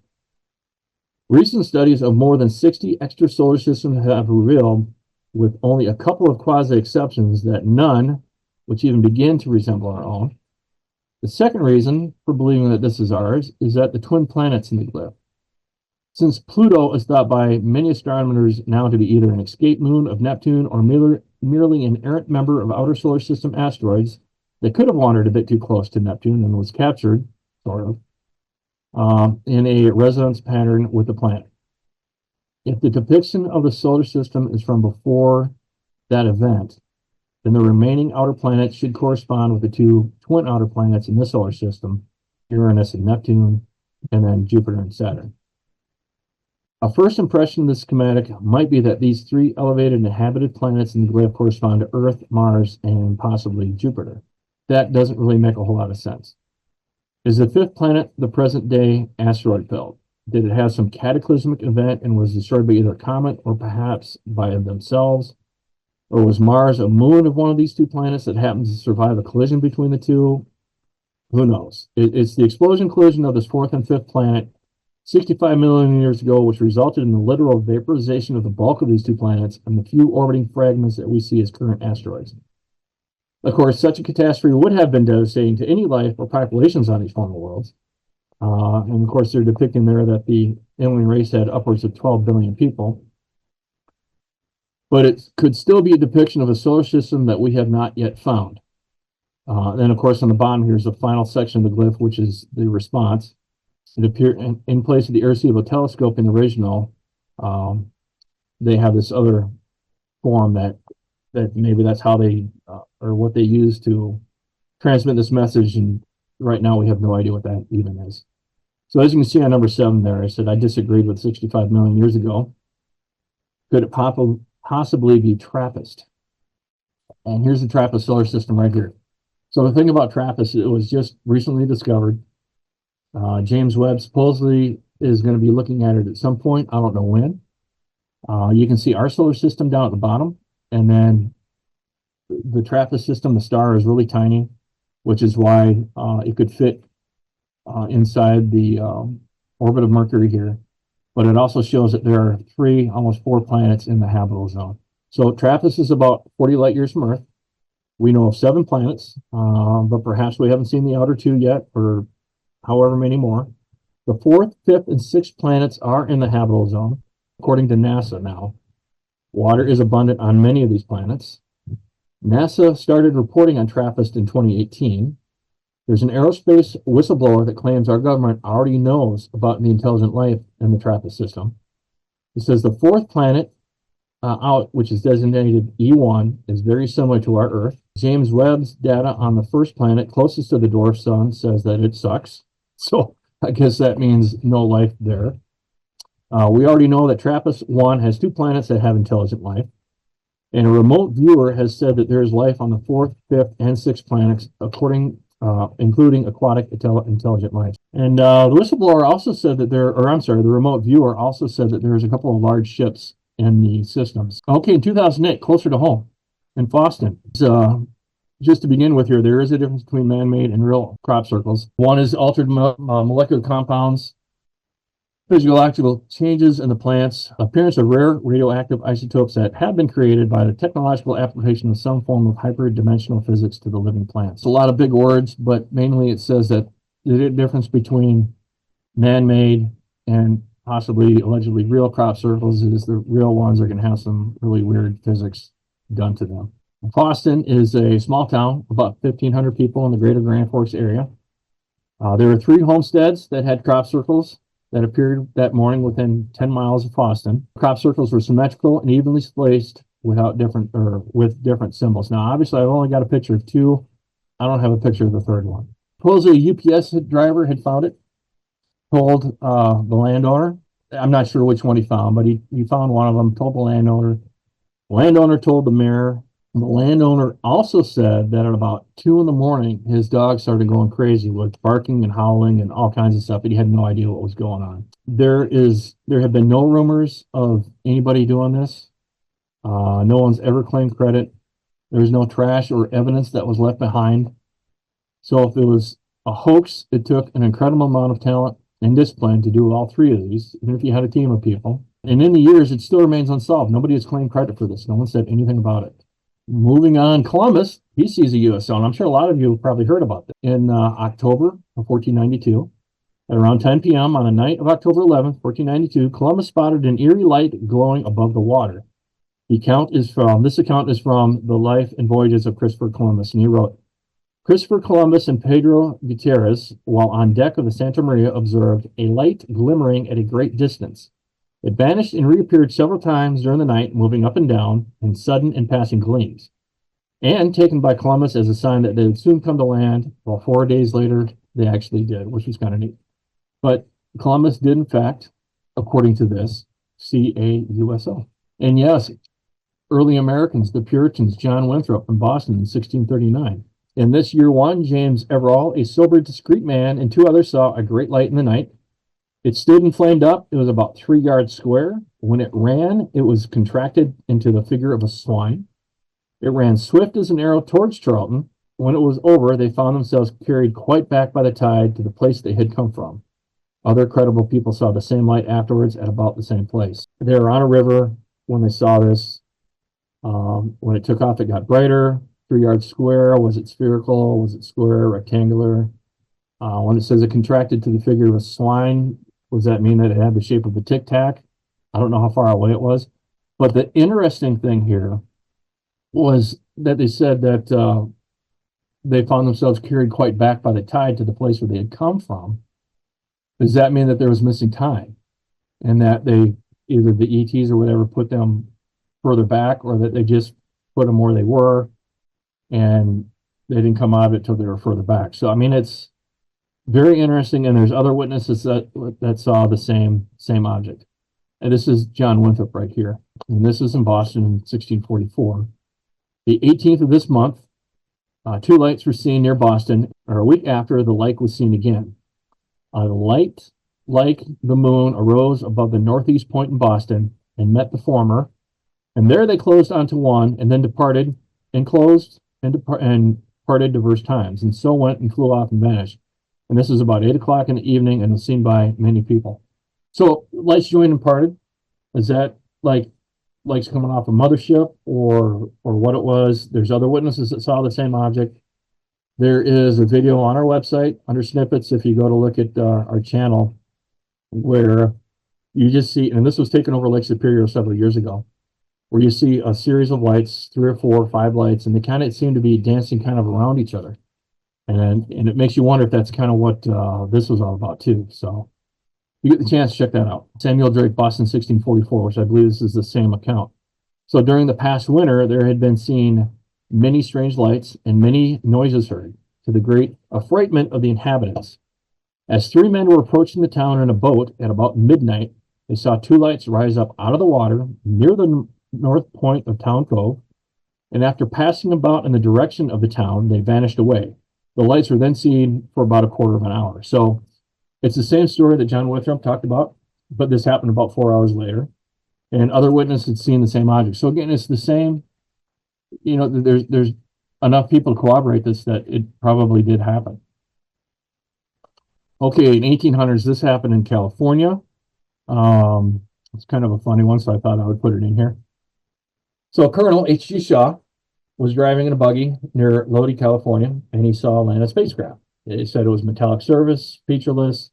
Recent studies of more than 60 extra solar systems have revealed, with only a couple of quasi-exceptions, that none which even begin to resemble our own. The second reason for believing that this is ours is that the twin planets in the glyph. Since Pluto is thought by many astronomers now to be either an escape moon of Neptune or merely an errant member of outer solar system asteroids that could have wandered a bit too close to Neptune and was captured, sort of, in a resonance pattern with the planet. If the depiction of the solar system is from before that event, then the remaining outer planets should correspond with the two twin outer planets in this solar system, Uranus and Neptune, and then Jupiter and Saturn. A first impression of this schematic might be that these three elevated inhabited planets in the glyph correspond to Earth, Mars, and possibly Jupiter. That doesn't really make a whole lot of sense. Is the fifth planet the present-day asteroid belt? Did it have some cataclysmic event and was destroyed by either a comet or perhaps by themselves? Or was Mars a moon of one of these two planets that happened to survive a collision between the two? Who knows? It's the explosion collision of this fourth and fifth planet 65 million years ago, which resulted in the literal vaporization of the bulk of these two planets and the few orbiting fragments that we see as current asteroids. Of course, such a catastrophe would have been devastating to any life or populations on these former worlds. And of course, they're depicting there that the alien race had upwards of 12 billion people. But it could still be a depiction of a solar system that we have not yet found. Then, of course, on the bottom here is the final section of the glyph, which is the response. It appeared in place of the Arecibo telescope in the original. They have this other form that maybe that's how they or what they use to transmit this message. And right now we have no idea what that even is. So as you can see on number 7 there, I said I disagreed with 65 million years ago. Could it possibly be TRAPPIST? And here's the TRAPPIST solar system right here. So the thing about TRAPPIST, it was just recently discovered. James Webb supposedly is going to be looking at it at some point. I don't know when. You can see our solar system down at the bottom. And then the TRAPPIST system, the star is really tiny, which is why it could fit inside the orbit of Mercury here. But it also shows that there are 3, almost 4 planets in the habitable zone. So TRAPPIST is about 40 light years from Earth. We know of 7 planets, but perhaps we haven't seen the outer 2 yet, or however many more. The 4th, 5th, and 6th planets are in the habitable zone, according to NASA now. Water is abundant on many of these planets. NASA started reporting on TRAPPIST in 2018. There's an aerospace whistleblower that claims our government already knows about the intelligent life in the TRAPPIST system. It says the 4th planet out, which is designated E1, is very similar to our Earth. James Webb's data on the 1st planet closest to the dwarf sun says that it sucks. So I guess that means no life there. We already know that TRAPPIST-1 has 2 planets that have intelligent life. And a remote viewer has said that there is life on the 4th, 5th, and 6th planets, including aquatic intelligent life. And the whistleblower also said that the remote viewer also said that there's a couple of large ships in the systems. Okay, in 2008, closer to home, in Boston. Just to begin with here, there is a difference between man-made and real crop circles. One is altered molecular compounds, physiological changes in the plants, appearance of rare radioactive isotopes that have been created by the technological application of some form of hyperdimensional physics to the living plants. It's a lot of big words, but mainly it says that the difference between man-made and possibly allegedly real crop circles is the real ones are going to have some really weird physics done to them. Boston is a small town, about 1,500 people in the greater Grand Forks area. There were 3 homesteads that had crop circles. that appeared that morning within 10 miles of Boston. Crop circles were symmetrical and evenly spaced with different symbols. Now, obviously, I've only got a picture of two. I don't have a picture of the third one. Supposedly, a UPS driver had found it, told the landowner. I'm not sure which one he found, but he found one of them, told the landowner. The landowner told the mayor. The landowner also said that at about 2 in the morning, his dog started going crazy with barking and howling and all kinds of stuff, and he had no idea what was going on. There have been no rumors of anybody doing this. No one's ever claimed credit. There's no trash or evidence that was left behind. So if it was a hoax, it took an incredible amount of talent and discipline to do all three of these, even if you had a team of people. And in the years, it still remains unsolved. Nobody has claimed credit for this. No one said anything about it. Moving on, Columbus, he sees a USO, and I'm sure a lot of you have probably heard about this. In October of 1492, at around 10 p.m. on the night of October 11th, 1492, Columbus spotted an eerie light glowing above the water. This account is from the life and voyages of Christopher Columbus, and he wrote, Christopher Columbus and Pedro Gutierrez, while on deck of the Santa Maria, observed a light glimmering at a great distance. It vanished and reappeared several times during the night, moving up and down in sudden and passing gleams, and taken by Columbus as a sign that they would soon come to land. Well, 4 days later, they actually did, which was kind of neat. But Columbus did, in fact, according to this, see a USO. And yes, early Americans, the Puritans, John Winthrop in Boston in 1639. In this year one, James Everall, a sober, discreet man, and two others saw a great light in the night. It stood and flamed up. It was about 3 yards square. When it ran, it was contracted into the figure of a swine. It ran swift as an arrow towards Charlton. When it was over, they found themselves carried quite back by the tide to the place they had come from. Other credible people saw the same light afterwards at about the same place. They were on a river when they saw this. When it took off, it got brighter. 3 yards square. Was it spherical? Was it square, rectangular? When it says it contracted to the figure of a swine, does that mean that it had the shape of a tic tac? I don't know how far away it was. But the interesting thing here was that they said that they found themselves carried quite back by the tide to the place where they had come from. Does that mean that there was missing time? And that they, either the ETs or whatever, put them further back, or that they just put them where they were and they didn't come out of it till they were further back? So, I mean, it's very interesting, and there's other witnesses that saw the same object. And this is John Winthrop right here. And this is in Boston in 1644. The 18th of this month, 2 lights were seen near Boston, or a week after, the light was seen again. A light like the moon arose above the northeast point in Boston and met the former, and there they closed onto one, and then departed, and closed, and parted diverse times, and so went and flew off and vanished. And this is about 8 o'clock in the evening, and was seen by many people. So lights joined and parted. Is that like lights coming off a mothership, or what it was? There's other witnesses that saw the same object. There is a video on our website under snippets, if you go to look at our channel, where you just see, and this was taken over Lake Superior several years ago, where you see a series of lights, 3 or 4 or 5 lights, and they kind of seem to be dancing kind of around each other. And it makes you wonder if that's kind of what this was all about too. So you get the chance, check that out. Samuel Drake, Boston, 1644, which I believe this is the same account. So during the past winter, there had been seen many strange lights and many noises heard, to the great affrightment of the inhabitants. As 3 men were approaching the town in a boat at about midnight, they saw 2 lights rise up out of the water near the north point of Town Cove, and after passing about in the direction of the town, they vanished away. The lights were then seen for about a quarter of an hour. So it's the same story that John Winthrop talked about, but this happened about 4 hours later, and other witnesses had seen the same object. So again, it's the same. You know, there's enough people to corroborate this that it probably did happen. Okay, in 1800s, this happened in California. It's kind of a funny one, so I thought I would put it in here. So Colonel H.G. Shaw was driving in a buggy near Lodi, California, and he saw a landed spacecraft. They said it was metallic surface, featureless.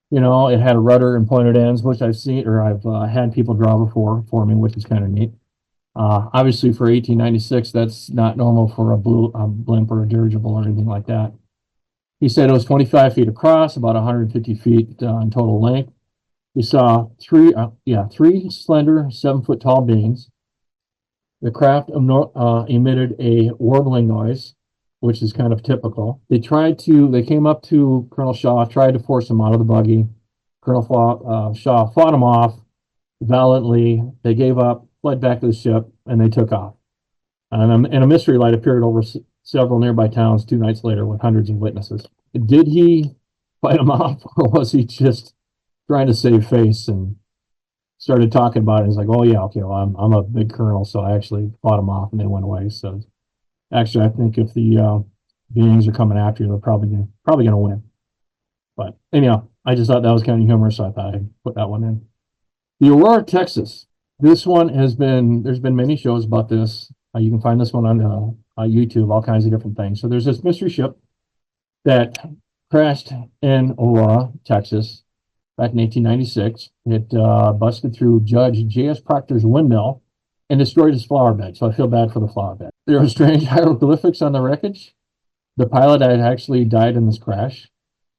You know, it had a rudder and pointed ends, which I've seen, or I've had people draw before for me, which is kind of neat. Obviously, for 1896, that's not normal for a blimp or a dirigible or anything like that. He said it was 25 feet across, about 150 feet in total length. We saw three slender 7-foot tall beings. The craft emitted a warbling noise, which is kind of typical. They came up to Colonel Shaw, tried to force him out of the buggy. Shaw fought him off valiantly. They gave up, fled back to the ship, and they took off. And a mystery light appeared over several nearby towns 2 nights later with hundreds of witnesses. Did he fight him off, or was he just trying to save face and started talking about it? He's like, oh yeah, okay, well, I'm a big colonel, so I actually fought him off and they went away. So actually, I think if the beings are coming after you, they're probably gonna win. But anyhow, I just thought that was kind of humorous, so I thought I'd put that one in. The Aurora, Texas. This one there's been many shows about this. You can find this one on YouTube, all kinds of different things. So there's this mystery ship that crashed in Aurora, Texas, back in 1896. It busted through Judge J.S. Proctor's windmill and destroyed his flower bed. So I feel bad for the flower bed. There were strange hieroglyphics on the wreckage. The pilot had actually died in this crash.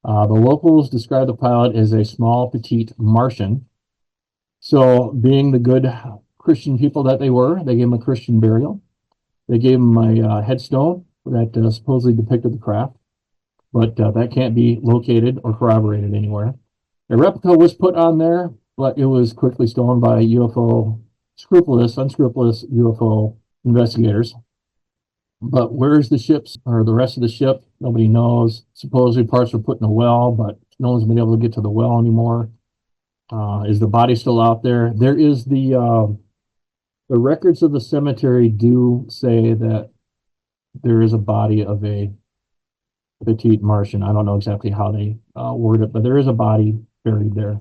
The locals described the pilot as a small, petite Martian. So being the good Christian people that they were, they gave him a Christian burial. They gave him a headstone that supposedly depicted the craft, but that can't be located or corroborated anywhere. A replica was put on there, but it was quickly stolen by unscrupulous UFO investigators. But where's the ships or the rest of the ship? Nobody knows. Supposedly parts were put in a well, but no one's been able to get to the well anymore. Is the body still out there? There is the records of the cemetery do say that there is a body of a petite Martian. I don't know exactly how they word it, but there is a body buried there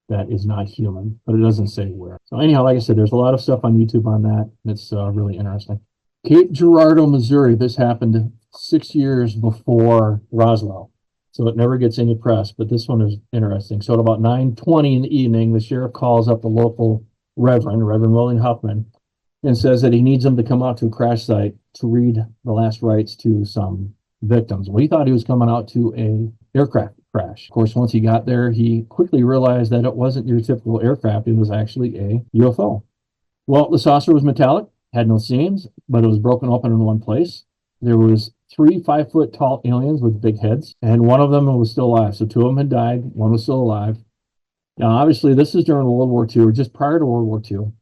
that is not human, but it doesn't say where. So anyhow, like I said, there's a lot of stuff on YouTube on that. It's really interesting. Cape Girardeau, Missouri. This happened 6 years before Roswell, so it never gets any press, but this one is interesting. So at about 9:20 in the evening, the sheriff calls up the local Reverend William Huffman, and says that he needs them to come out to a crash site to read the last rites to some victims. Well, he thought he was coming out to a aircraft crash. Of course, once he got there, he quickly realized that it wasn't your typical aircraft. It was actually a UFO. Well, the saucer was metallic, had no seams, but it was broken open in one place. There was 3 5-foot tall aliens with big heads, and one of them was still alive. So 2 of them had died, one was still alive. Now, obviously, this is during World War II, or just prior to World War II.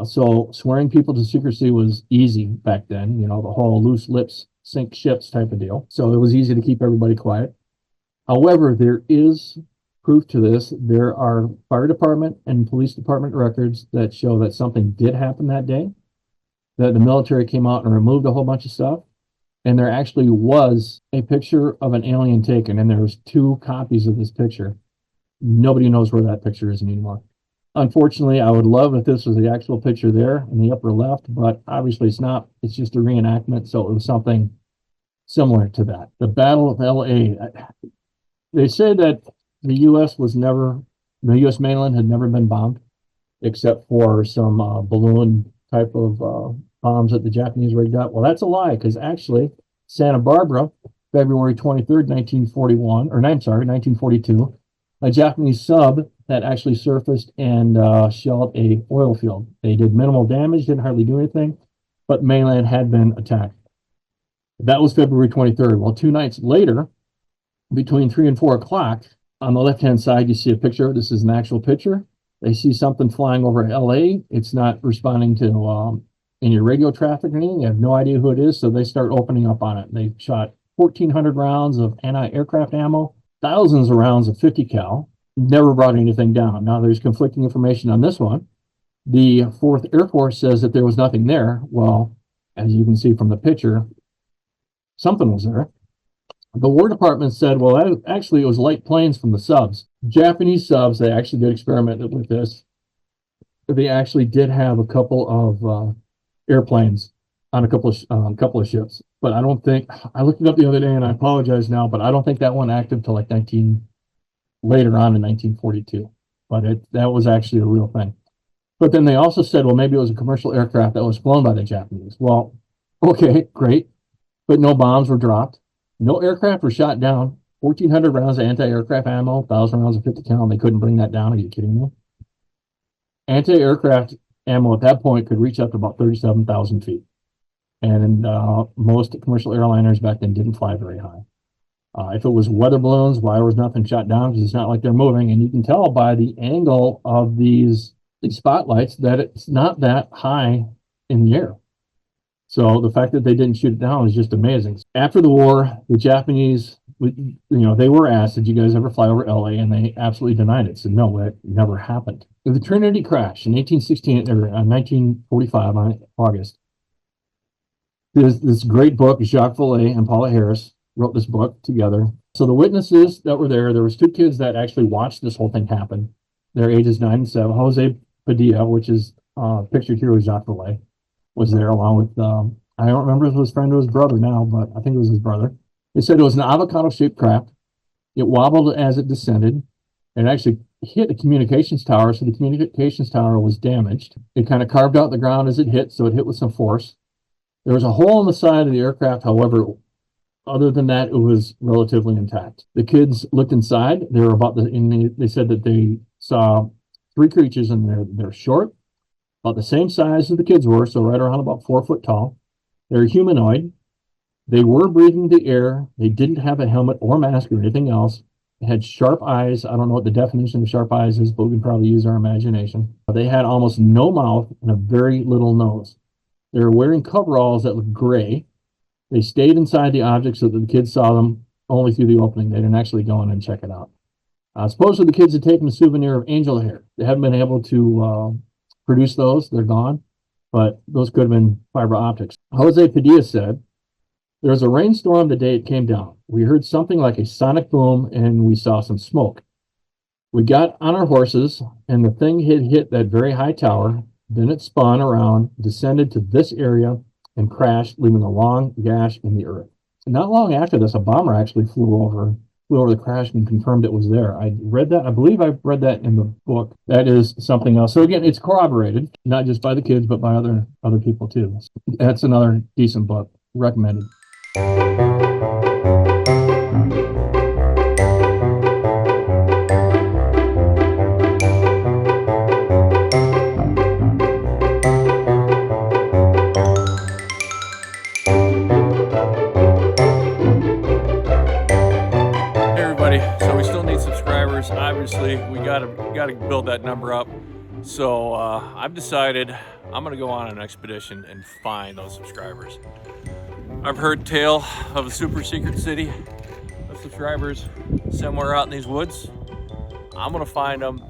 So swearing people to secrecy was easy back then, the whole loose lips sink ships type of deal. So it was easy to keep everybody quiet. However, there is proof to this. There are fire department and police department records that show that something did happen that day, that the military came out and removed a whole bunch of stuff. And there actually was a picture of an alien taken, and there's 2 copies of this picture. Nobody knows where that picture is anymore. Unfortunately, I would love if this was the actual picture there in the upper left, but obviously it's not. It's just a reenactment, so it was something similar to that. The Battle of L.A. They say that the U.S. mainland had never been bombed, except for some balloon type of bombs that the Japanese rigged up. Well, that's a lie, because actually Santa Barbara, February 23rd, 1942, a Japanese sub that actually surfaced and shelled a oil field. They did minimal damage, didn't hardly do anything, but mainland had been attacked. That was February 23rd. Well, 2 nights later, between 3 and 4 o'clock, on the left-hand side, you see a picture. This is an actual picture. They see something flying over LA. It's not responding to any radio traffic or anything. They have no idea who it is, so they start opening up on it. They shot 1,400 rounds of anti-aircraft ammo, thousands of rounds of 50 cal. Never brought anything down. Now, there's conflicting information on this one. The 4th Air Force says that there was nothing there. Well, as you can see from the picture, something was there. The War Department said, well, actually, it was light planes from the subs. Japanese subs, they actually did experiment with this. They actually did have a couple of airplanes on a couple of ships. But I don't think, I looked it up the other day, and I apologize now, but I don't think that one active till like later on in 1942. But that was actually a real thing. But then they also said, well, maybe it was a commercial aircraft that was flown by the Japanese. Well, okay, great. But no bombs were dropped. No aircraft were shot down. 1,400 rounds of anti-aircraft ammo, 1,000 rounds of 50 cal, and they couldn't bring that down. Are you kidding me? Anti-aircraft ammo at that point could reach up to about 37,000 feet. And most commercial airliners back then didn't fly very high. If it was weather balloons, why was nothing shot down? Because it's not like they're moving. And you can tell by the angle of these spotlights that it's not that high in the air. So the fact that they didn't shoot it down is just amazing. After the war, the Japanese, they were asked, did you guys ever fly over LA? And they absolutely denied it. Said, no, it never happened. The Trinity crash in 1816 or 1945 on August. There's this great book, Jacques Vallée and Paula Harris wrote this book together. So the witnesses that were there was two kids that actually watched this whole thing happen. Their ages 9 and 7. Jose Padilla, which is pictured here with Jacques Vallée, was there along with, I don't remember if it was his friend or his brother now, but I think it was his brother. They said it was an avocado-shaped craft. It wobbled as it descended. It actually hit a communications tower, so the communications tower was damaged. It kind of carved out the ground as it hit, so it hit with some force. There was a hole in the side of the aircraft, however, other than that, it was relatively intact. The kids looked inside. They were they said that they saw three creatures, and they're short, about the same size as the kids were, so right around about 4 foot tall. They're humanoid. They were breathing the air. They didn't have a helmet or mask or anything else. They had sharp eyes. I don't know what the definition of sharp eyes is, but we can probably use our imagination. They had almost no mouth and a very little nose. They were wearing coveralls that looked gray. They stayed inside the object so that the kids saw them only through the opening. They didn't actually go in and check it out. Supposedly the kids had taken a souvenir of angel hair. They haven't been able to produce those. They're gone, but those could have been fiber optics. Jose Padilla said, there was a rainstorm the day it came down. We heard something like a sonic boom, and we saw some smoke. We got on our horses, and the thing had hit that very high tower. Then it spun around, descended to this area, and crashed, leaving a long gash in the earth. And not long after this, a bomber actually flew over the crash and confirmed it was there. I read that. I believe I've read that in the book. That is something else. So again, it's corroborated, not just by the kids, but by other people too. That's another decent book. Recommended. Obviously, we gotta build that number up. So I've decided I'm gonna go on an expedition and find those subscribers. I've heard tale of a super secret city of subscribers somewhere out in these woods. I'm gonna find them,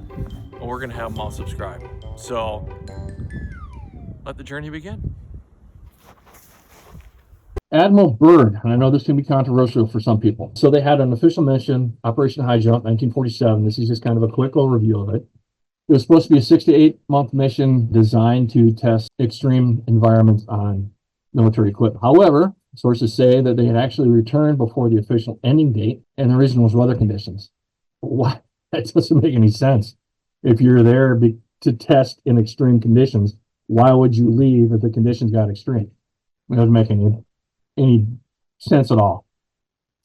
and we're gonna have them all subscribed. So let the journey begin. Admiral Byrd, and I know this can be controversial for some people. So they had an official mission, Operation High Jump, 1947. This is just kind of a quick overview of it. It was supposed to be a 6 to 8 month mission designed to test extreme environments on military equipment. However, sources say that they had actually returned before the official ending date, and the reason was weather conditions. What? That doesn't make any sense. If you're there to test in extreme conditions, why would you leave if the conditions got extreme? It doesn't make any sense at all.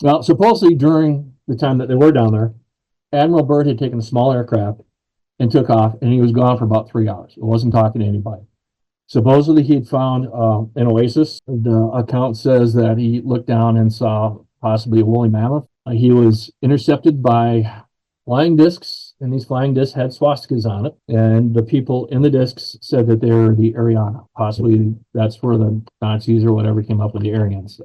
Well, supposedly during the time that they were down there, Admiral Byrd had taken a small aircraft and took off, and he was gone for about 3 hours. He wasn't talking to anybody. Supposedly he had found an oasis. The account says that he looked down and saw possibly a woolly mammoth. He was intercepted by flying discs, and these flying discs had swastikas on it. And the people in the discs said that they were the Ariana. Possibly that's where the Nazis or whatever came up with the Aryans.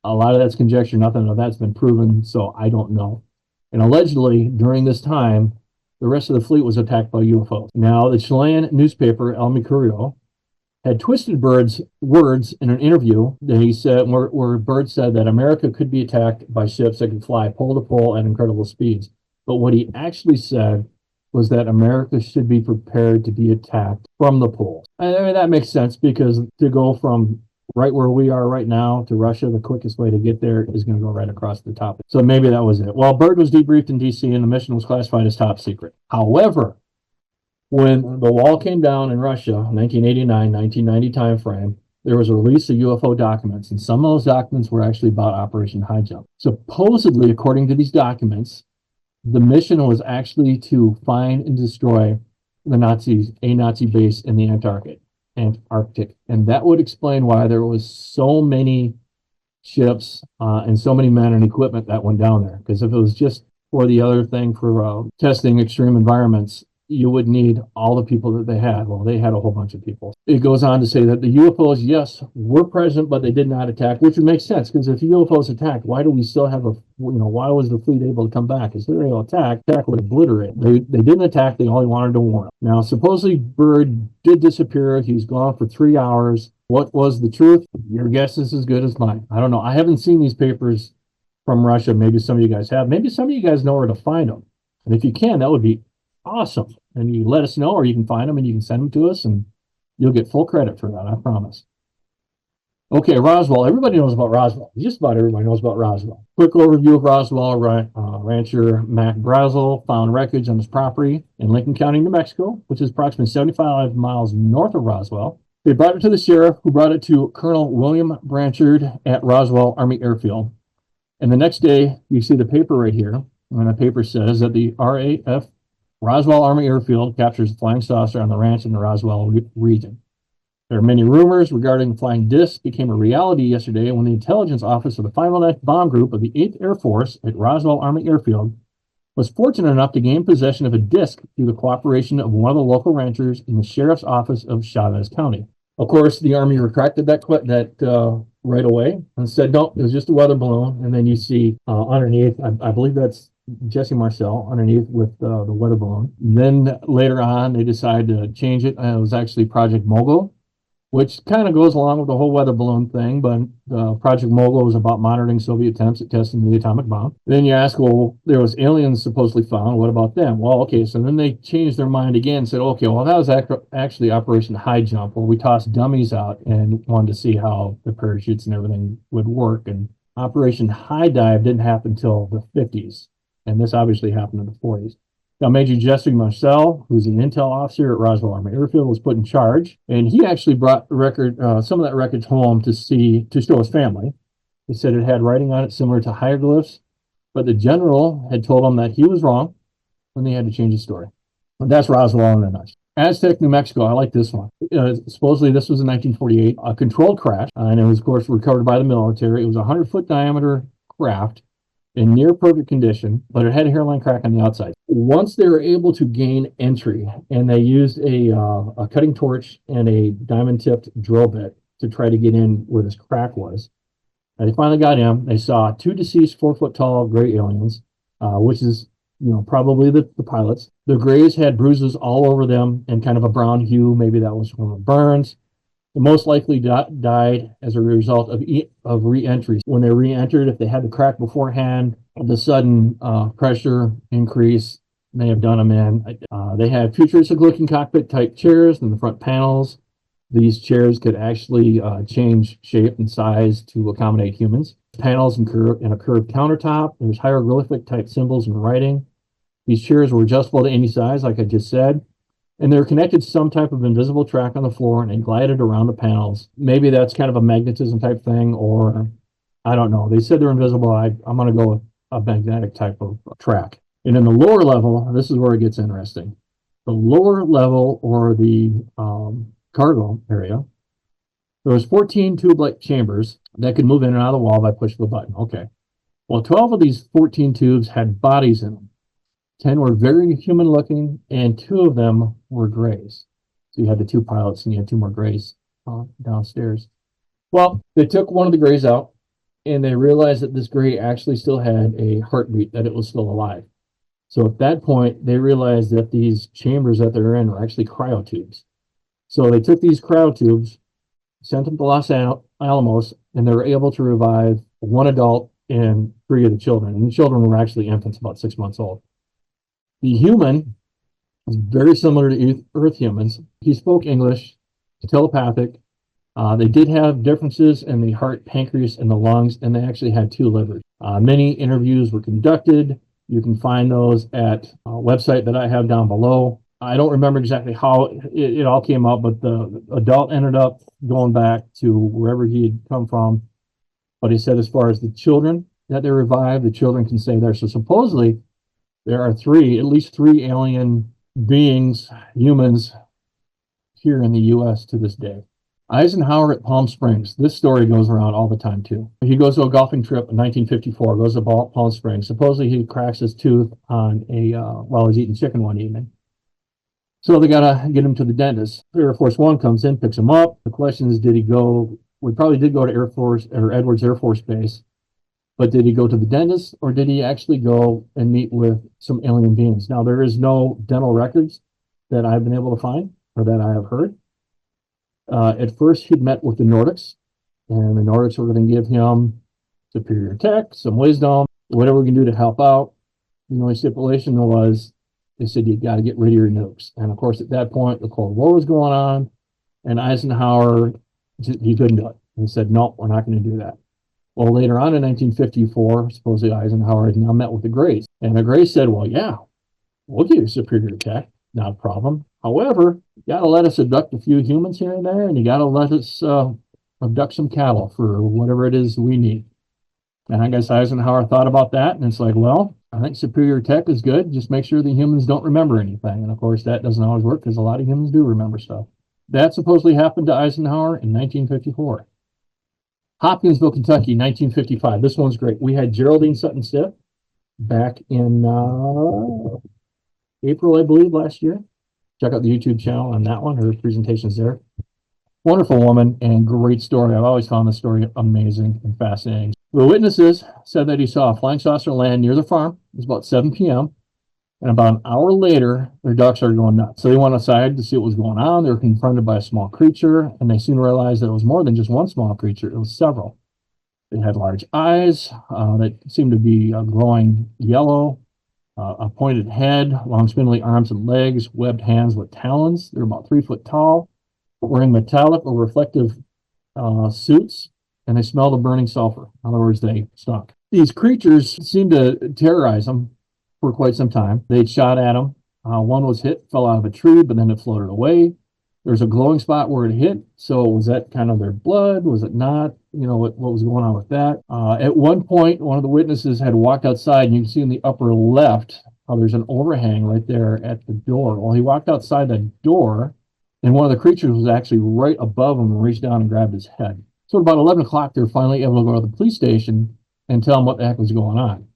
A lot of that's conjecture. Nothing of that's been proven, so I don't know. And allegedly, during this time, the rest of the fleet was attacked by UFOs. Now, the Chilean newspaper El Mercurio had twisted Byrd's words in an interview that he said, where Byrd said that America could be attacked by ships that could fly pole to pole at incredible speeds. But what he actually said was that America should be prepared to be attacked from the poles. I mean, that makes sense, because to go from right where we are right now to Russia, the quickest way to get there is going to go right across the top. So maybe that was it. Well, Byrd was debriefed in D.C., and the mission was classified as top secret. However, when the wall came down in Russia, 1989, 1990 timeframe, there was a release of UFO documents, and some of those documents were actually about Operation High Jump. Supposedly, according to these documents, the mission was actually to find and destroy a Nazi base in the Antarctic. And that would explain why there was so many ships and so many men and equipment that went down there. Because if it was just for the other thing for testing extreme environments, you would need all the people that they had. Well, they had a whole bunch of people. It goes on to say that the UFOs, yes, were present, but they did not attack, which would make sense, because if UFOs attacked, why do we still have why was the fleet able to come back? If they were able to attack would obliterate. They didn't attack, they only wanted to warn. Now, supposedly Bird did disappear. He was gone for 3 hours. What was the truth? Your guess is as good as mine. I don't know. I haven't seen these papers from Russia. Maybe some of you guys have. Maybe some of you guys know where to find them. And if you can, that would be awesome. And you let us know, or you can find them and you can send them to us, and you'll get full credit for that, I promise. Okay, Roswell. Everybody knows about Roswell. Just about everybody knows about Roswell. Quick overview of Roswell. Rancher Mac Brazel found wreckage on his property in Lincoln County, New Mexico, which is approximately 75 miles north of Roswell. They brought it to the sheriff, who brought it to Colonel William Branchard at Roswell Army Airfield. And the next day, you see the paper right here, and the paper says that the RAF Roswell Army Airfield captures a flying saucer on the ranch in the Roswell region. There are many rumors regarding the flying disc became a reality yesterday when the intelligence office of the 509th Bomb Group of the 8th Air Force at Roswell Army Airfield was fortunate enough to gain possession of a disc through the cooperation of one of the local ranchers in the sheriff's office of Chavez County. Of course, the Army retracted that right away and said, no, it was just a weather balloon. And then you see underneath, I believe that's Jesse Marcel underneath with the weather balloon. Then later on, they decided to change it. It was actually Project Mogul, which kind of goes along with the whole weather balloon thing. But Project Mogul was about monitoring Soviet attempts at testing the atomic bomb. Then you ask, well, there was aliens supposedly found. What about them? Well, okay, so then they changed their mind again and said, okay, well, that was actually Operation High Jump, where we tossed dummies out and wanted to see how the parachutes and everything would work. And Operation High Dive didn't happen until the 50s. And this obviously happened in the 40s. Now, Major Jesse Marcel, who's an intel officer at Roswell Army Airfield, was put in charge, and he actually brought some of that wreckage home to show his family. He said it had writing on it similar to hieroglyphs, but the general had told him that he was wrong, and they had to change the story. But that's Roswell in a nutshell. Aztec, New Mexico. I like this one. Supposedly, this was in 1948, a controlled crash, and it was, of course, recovered by the military. It was a 100-foot diameter craft in near perfect condition, but it had a hairline crack on the outside. Once they were able to gain entry, and they used a cutting torch and a diamond-tipped drill bit to try to get in where this crack was, and they finally got in. They saw 2 deceased 4-foot-tall gray aliens, which is probably the pilots. The grays had bruises all over them and kind of a brown hue. Maybe that was from burns. They most likely died as a result of re-entry. When they re-entered, if they had the crack beforehand, the sudden pressure increase may have done them in. They had futuristic-looking cockpit-type chairs in the front panels. These chairs could actually change shape and size to accommodate humans. Panels and a curved countertop. There's hieroglyphic-type symbols and writing. These chairs were adjustable to any size, like I just said. And they're connected to some type of invisible track on the floor and glided around the panels. Maybe that's kind of a magnetism type thing, or I don't know. They said they're invisible. I'm going to go with a magnetic type of track. And in the lower level, this is where it gets interesting. The lower level, or the cargo area, there was 14 tube-like chambers that could move in and out of the wall by push of a button. Okay. Well, 12 of these 14 tubes had bodies in them. 10 were very human-looking, and 2 of them were grays. So you had the 2 pilots, and you had 2 more grays downstairs. Well, they took one of the grays out, and they realized that this gray actually still had a heartbeat, that it was still alive. So at that point, they realized that these chambers that they're in were actually cryotubes. So they took these cryotubes, sent them to Los Alamos, and they were able to revive 1 adult and 3 of the children. And the children were actually infants, about 6 months old. The human is very similar to Earth humans. He spoke English, telepathic. They did have differences in the heart, pancreas, and the lungs, and they actually had 2 livers. Many interviews were conducted. You can find those at a website that I have down below. I don't remember exactly how it all came up, but the adult ended up going back to wherever he had come from. But he said, as far as the children that they revived, the children can stay there. So supposedly there are at least three alien beings, humans, here in the U.S. to this day. Eisenhower at Palm Springs. This story goes around all the time too. He goes to a golfing trip in 1954, goes to Palm Springs. Supposedly he cracks his tooth on while he's eating chicken one evening. So they gotta get him to the dentist. Air Force One comes in, picks him up. The question is, did he go? We probably did go to Air Force or Edwards Air Force Base, but did he go to the dentist or did he actually go and meet with some alien beings? Now there is no dental records that I've been able to find or that I have heard. At first, he'd met with the Nordics, and the Nordics were going to give him superior tech, some wisdom, whatever we can do to help out. The only stipulation was they said, you got to get rid of your nukes. And of course, at that point, the Cold War was going on, and Eisenhower, he couldn't do it. He said, no, we're not going to do that. Well, later on in 1954, supposedly Eisenhower had now met with the Greys. And the Greys said, well, yeah, we'll give you superior tech, not a problem. However, you got to let us abduct a few humans here and there, and you got to let us abduct some cattle for whatever it is we need. And I guess Eisenhower thought about that, and it's like, well, I think superior tech is good. Just make sure the humans don't remember anything. And of course, that doesn't always work because a lot of humans do remember stuff. That supposedly happened to Eisenhower in 1954. Hopkinsville, Kentucky, 1955. This one's great. We had Geraldine Sutton Stiff back in April, I believe, last year. Check out the YouTube channel on that one. Her presentation's there. Wonderful woman and great story. I've always found this story amazing and fascinating. The witnesses said that he saw a flying saucer land near the farm. It was about 7 p.m. And about an hour later, their dogs started going nuts. So they went outside to see what was going on. They were confronted by a small creature, and they soon realized that it was more than just one small creature. It was several. They had large eyes that seemed to be glowing yellow, a pointed head, long spindly arms and legs, webbed hands with talons. They're about 3 foot tall, wearing metallic or reflective suits, and they smelled of burning sulfur. In other words, they stunk. These creatures seemed to terrorize them for quite some time. They'd shot at them. One was hit, fell out of a tree, but then it floated away. There's a glowing spot where it hit. So was that kind of their blood? Was it not? You know, what was going on with that? At one point, one of the witnesses had walked outside, and you can see in the upper left how there's an overhang right there at the door. Well, he walked outside the door, and one of the creatures was actually right above him and reached down and grabbed his head. So at about 11 o'clock, they were finally able to go to the police station and tell them what the heck was going on.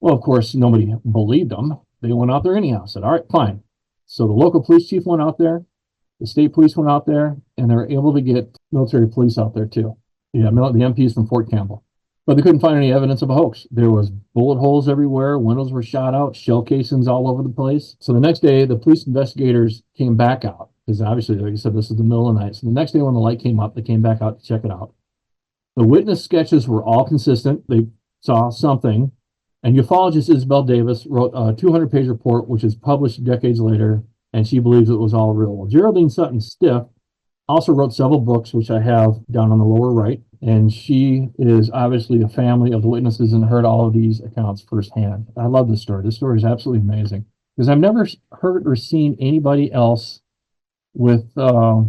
Well, of course, nobody believed them. They went out there anyhow, said, all right, fine. So the local police chief went out there, the state police went out there, and they were able to get military police out there too. Yeah, the MPs from Fort Campbell. But they couldn't find any evidence of a hoax. There was bullet holes everywhere, windows were shot out, shell casings all over the place. So the next day, the police investigators came back out, because obviously, like I said, this is the middle of the night. So the next day when the light came up, they came back out to check it out. The witness sketches were all consistent. They saw something. And ufologist Isabel Davis wrote a 200-page report, which is published decades later, and she believes it was all real. Well, Geraldine Sutton Stiff also wrote several books, which I have down on the lower right, and she is obviously a family of the witnesses and heard all of these accounts firsthand. I love this story. This story is absolutely amazing, because I've never heard or seen anybody else with a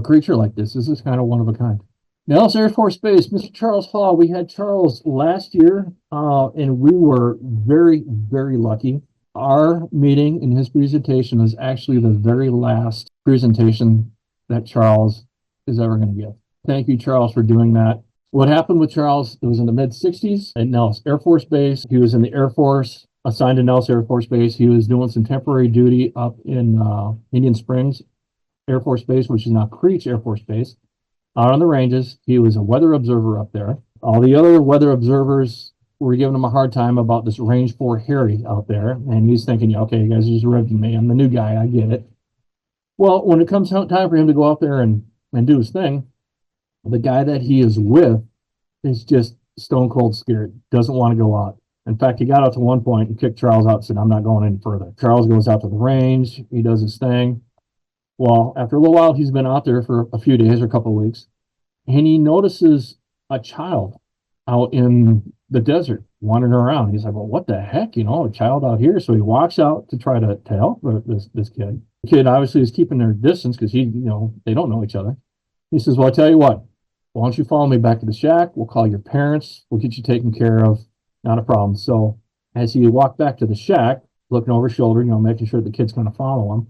creature like this. This is kind of one of a kind. Nellis Air Force Base, Mr. Charles Hall. We had Charles last year, and we were very, very lucky. Our meeting and his presentation is actually the very last presentation that Charles is ever going to give. Thank you, Charles, for doing that. What happened with Charles, it was in the mid-60s at Nellis Air Force Base. He was in the Air Force, assigned to Nellis Air Force Base. He was doing some temporary duty up in Indian Springs Air Force Base, which is now Creech Air Force Base. Out on the ranges, he was a weather observer up there. All the other weather observers were giving him a hard time about this Range 4 Harry out there. And he's thinking, okay, you guys are just ribbing me. I'm the new guy. I get it. Well, when it comes time for him to go out there and do his thing, the guy that he is with is just stone cold scared, doesn't want to go out. In fact, he got out to one point and kicked Charles out and said, I'm not going any further. Charles goes out to the range. He does his thing. Well, after a little while, he's been out there for a few days or a couple of weeks, and he notices a child out in the desert. wandering around. He's like, well, what the heck, a child out here. So he walks out to try to help this kid. The kid obviously is keeping their distance because they don't know each other. He says, well, I tell you what, why don't you follow me back to the shack? We'll call your parents. We'll get you taken care of. Not a problem. So as he walked back to the shack, looking over his shoulder, making sure the kid's going to follow him,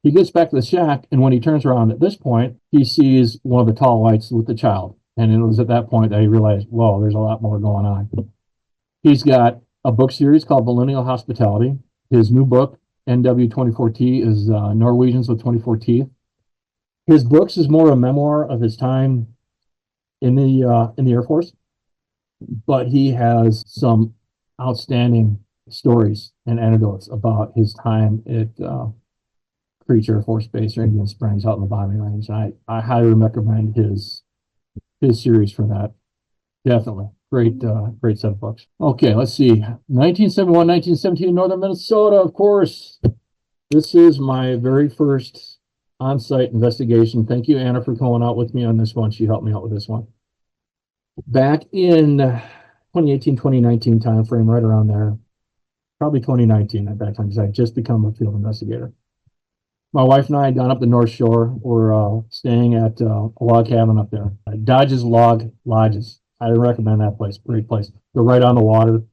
he gets back to the shack, and when he turns around at this point, he sees one of the tall lights with the child. And it was at that point that he realized, whoa, there's a lot more going on. He's got a book series called Millennial Hospitality. His new book, NW24T, is Norwegians with 24 Teeth. His books is more a memoir of his time in the Air Force, but he has some outstanding stories and anecdotes about his time at Creech Air Force Base or Indian Springs out in the bombing range. I highly recommend his series for that. Definitely. Great set of books. Okay, let's see. 1971, 1917 in northern Minnesota, of course. This is my very first on-site investigation. Thank you, Anna, for going out with me on this one. She helped me out with this one. Back in 2018, 2019 timeframe, right around there, probably 2019 at that time, because I had just become a field investigator. My wife and I had gone up the North Shore. We're staying at a log cabin up there. Dodge's Log Lodges. I recommend that place. Great place. They're right on the water.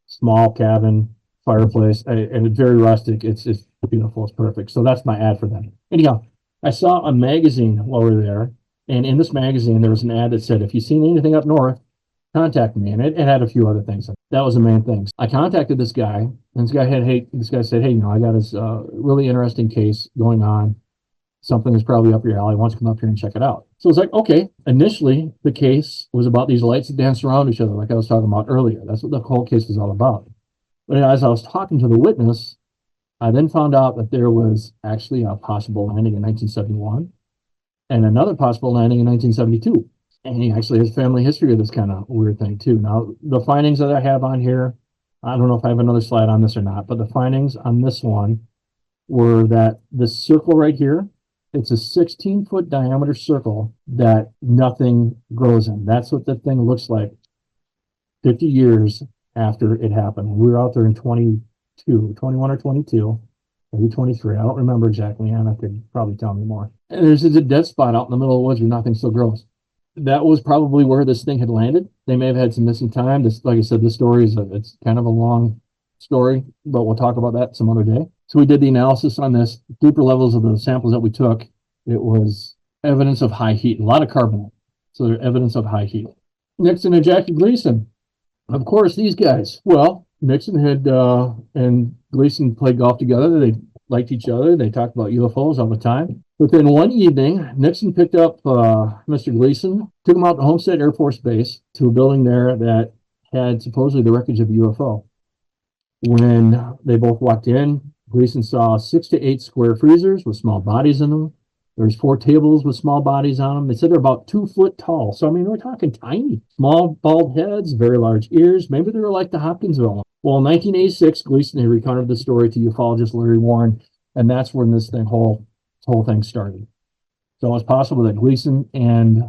Small cabin, fireplace, and it's very rustic. It's beautiful. It's perfect. So that's my ad for them. Anyhow, I saw a magazine while we were there, and in this magazine there was an ad that said, "If you've seen anything up north, contact me." And it had a few other things. That was the main thing. I contacted this guy, and this guy said, "Hey, I got this really interesting case going on. Something that's probably up your alley. Why don't you come up here and check it out?" So it's like, okay. Initially, the case was about these lights that dance around each other, like I was talking about earlier. That's what the whole case was all about. But as I was talking to the witness, I then found out that there was actually a possible landing in 1971 and another possible landing in 1972. And he actually has family history of this kind of weird thing, too. Now, the findings that I have on here, I don't know if I have another slide on this or not, but the findings on this one were that this circle right here, it's a 16-foot diameter circle that nothing grows in. That's what the thing looks like 50 years after it happened. We were out there in 21 or 22, maybe 23. I don't remember exactly. Anna could probably tell me more. And there's a dead spot out in the middle of the woods where nothing still grows. That was probably where this thing had landed. They may have had some missing time. This, like I said, this story it's kind of a long story, but we'll talk about that some other day. So we did the analysis on this, deeper levels of the samples that we took. It was evidence of high heat, a lot of carbonate. So there's evidence of high heat. Nixon and Jackie Gleason. Of course, these guys. Well, Nixon and Gleason played golf together. They liked each other. They talked about UFOs all the time. Within one evening, Nixon picked up Mr. Gleason, took him out to Homestead Air Force Base to a building there that had supposedly the wreckage of a UFO. When they both walked in, Gleason saw 6 to 8 square freezers with small bodies in them. There's 4 tables with small bodies on them. They said they're about 2 foot tall. So, I mean, we're talking tiny. Small, bald heads, very large ears. Maybe they were like the Hopkinsville one. Well, in 1986, Gleason had recounted the story to ufologist Larry Warren, and that's when this whole thing started. So it's possible that Gleason and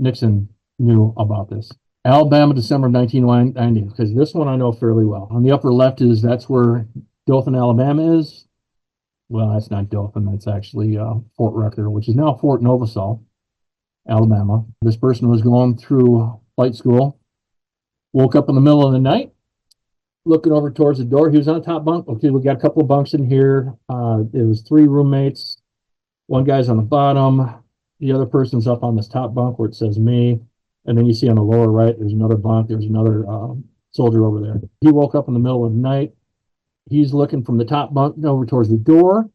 Nixon knew about this. Alabama, December of 1990, because this one I know fairly well. On the upper left that's where Dothan, Alabama is. Well, that's not Dothan. That's actually Fort Rucker, which is now Fort Novosel, Alabama. This person was going through flight school, woke up in the middle of the night, looking over towards the door. He was on the top bunk. Okay, we got a couple of bunks in here. It was 3 roommates. One guy's on the bottom. The other person's up on this top bunk where it says me. And then you see on the lower right, there's another bunk. There's another soldier over there. He woke up in the middle of the night. He's looking from the top bunk over towards the door,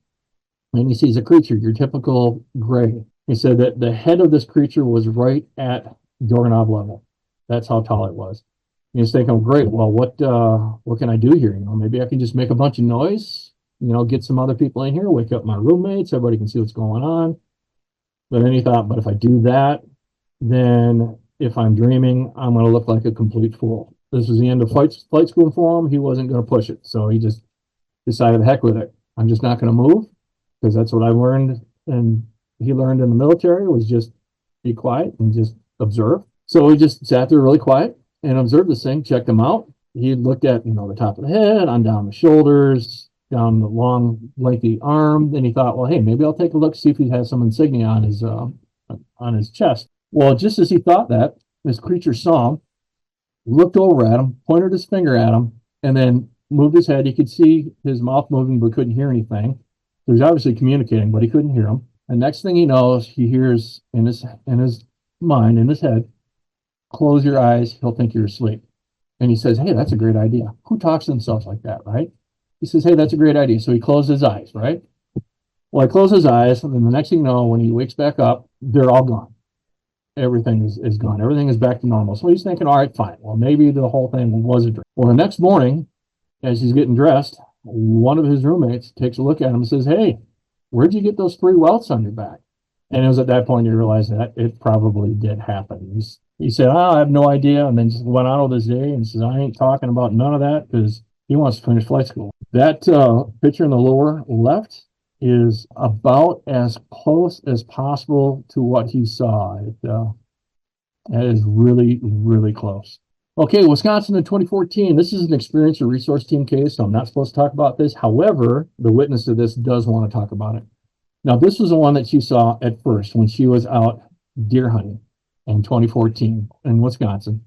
and he sees a creature, your typical gray. He said that the head of this creature was right at doorknob level. That's how tall it was. He's thinking, great, well, what can I do here? Maybe I can just make a bunch of noise, get some other people in here, wake up my roommates, everybody can see what's going on. But then he thought, but if I do that, then if I'm dreaming, I'm going to look like a complete fool. This was the end of flight school for him. He wasn't going to push it. So he just decided, heck with it. I'm just not going to move, because that's what I learned. And he learned in the military was just be quiet and just observe. So he just sat there really quiet and observed this thing, checked him out. he looked at, the top of the head, on down the shoulders, down the long, lengthy arm. Then he thought, well, hey, maybe I'll take a look, see if he has some insignia on his chest. Well, just as he thought that, this creature saw him, looked over at him, pointed his finger at him, and then moved his head. He could see his mouth moving, but couldn't hear anything. He was obviously communicating, but he couldn't hear him. And next thing he knows, he hears in his mind, in his head, close your eyes, he'll think you're asleep. And he says, hey, that's a great idea. Who talks to themselves like that, right? He says, hey, that's a great idea. So he closed his eyes, right? Well, he closed his eyes, and then the next thing you know, when he wakes back up, they're all gone. Everything is gone. Everything is back to normal. So he's thinking, all right, fine. Well, maybe the whole thing was a dream. Well, the next morning, as he's getting dressed, one of his roommates takes a look at him and says, hey, where'd you get those 3 welts on your back? And it was at that point he realized that it probably did happen. He said, oh, I have no idea. And then just went out of this day and says, I ain't talking about none of that because he wants to finish flight school. That picture in the lower left is about as close as possible to what he saw. That is really, really close. Okay, Wisconsin in 2014. This is an experience or resource team case, so I'm not supposed to talk about this. However, the witness to this does want to talk about it. Now, this was the one that she saw at first when she was out deer hunting in 2014 in Wisconsin.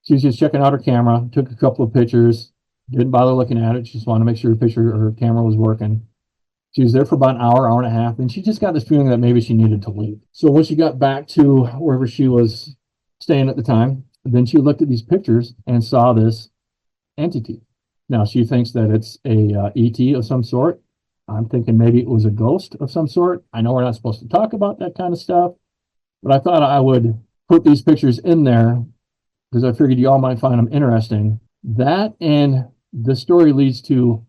She was just checking out her camera, took a couple of pictures, didn't bother looking at it. She just wanted to make sure her camera was working. She was there for about an hour and a half, and she just got this feeling that maybe she needed to leave. So when she got back to wherever she was staying at the time, then she looked at these pictures and saw this entity. Now, she thinks that it's a ET of some sort. I'm thinking maybe it was a ghost of some sort. I know we're not supposed to talk about that kind of stuff, but I thought I would put these pictures in there because I figured you all might find them interesting. That and the story leads to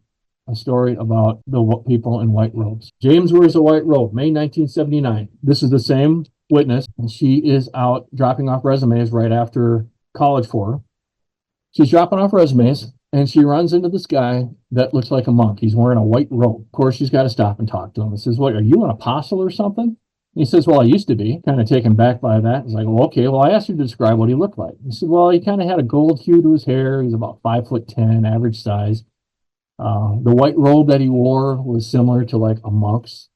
a story about the people in white robes. James wears a white robe, May 1979. This is the same witness. She is out dropping off resumes right after college for her. She's dropping off resumes, and she runs into this guy that looks like a monk. He's wearing a white robe. Of course, she's got to stop and talk to him. He says, what, are you an apostle or something? He says, well, I used to be. Kind of taken back by that. He's like, well, okay, well, I asked you to describe what he looked like. He said, well, he kind of had a gold hue to his hair. He's about 5'10", average size. The white robe that he wore was similar to like a monk's.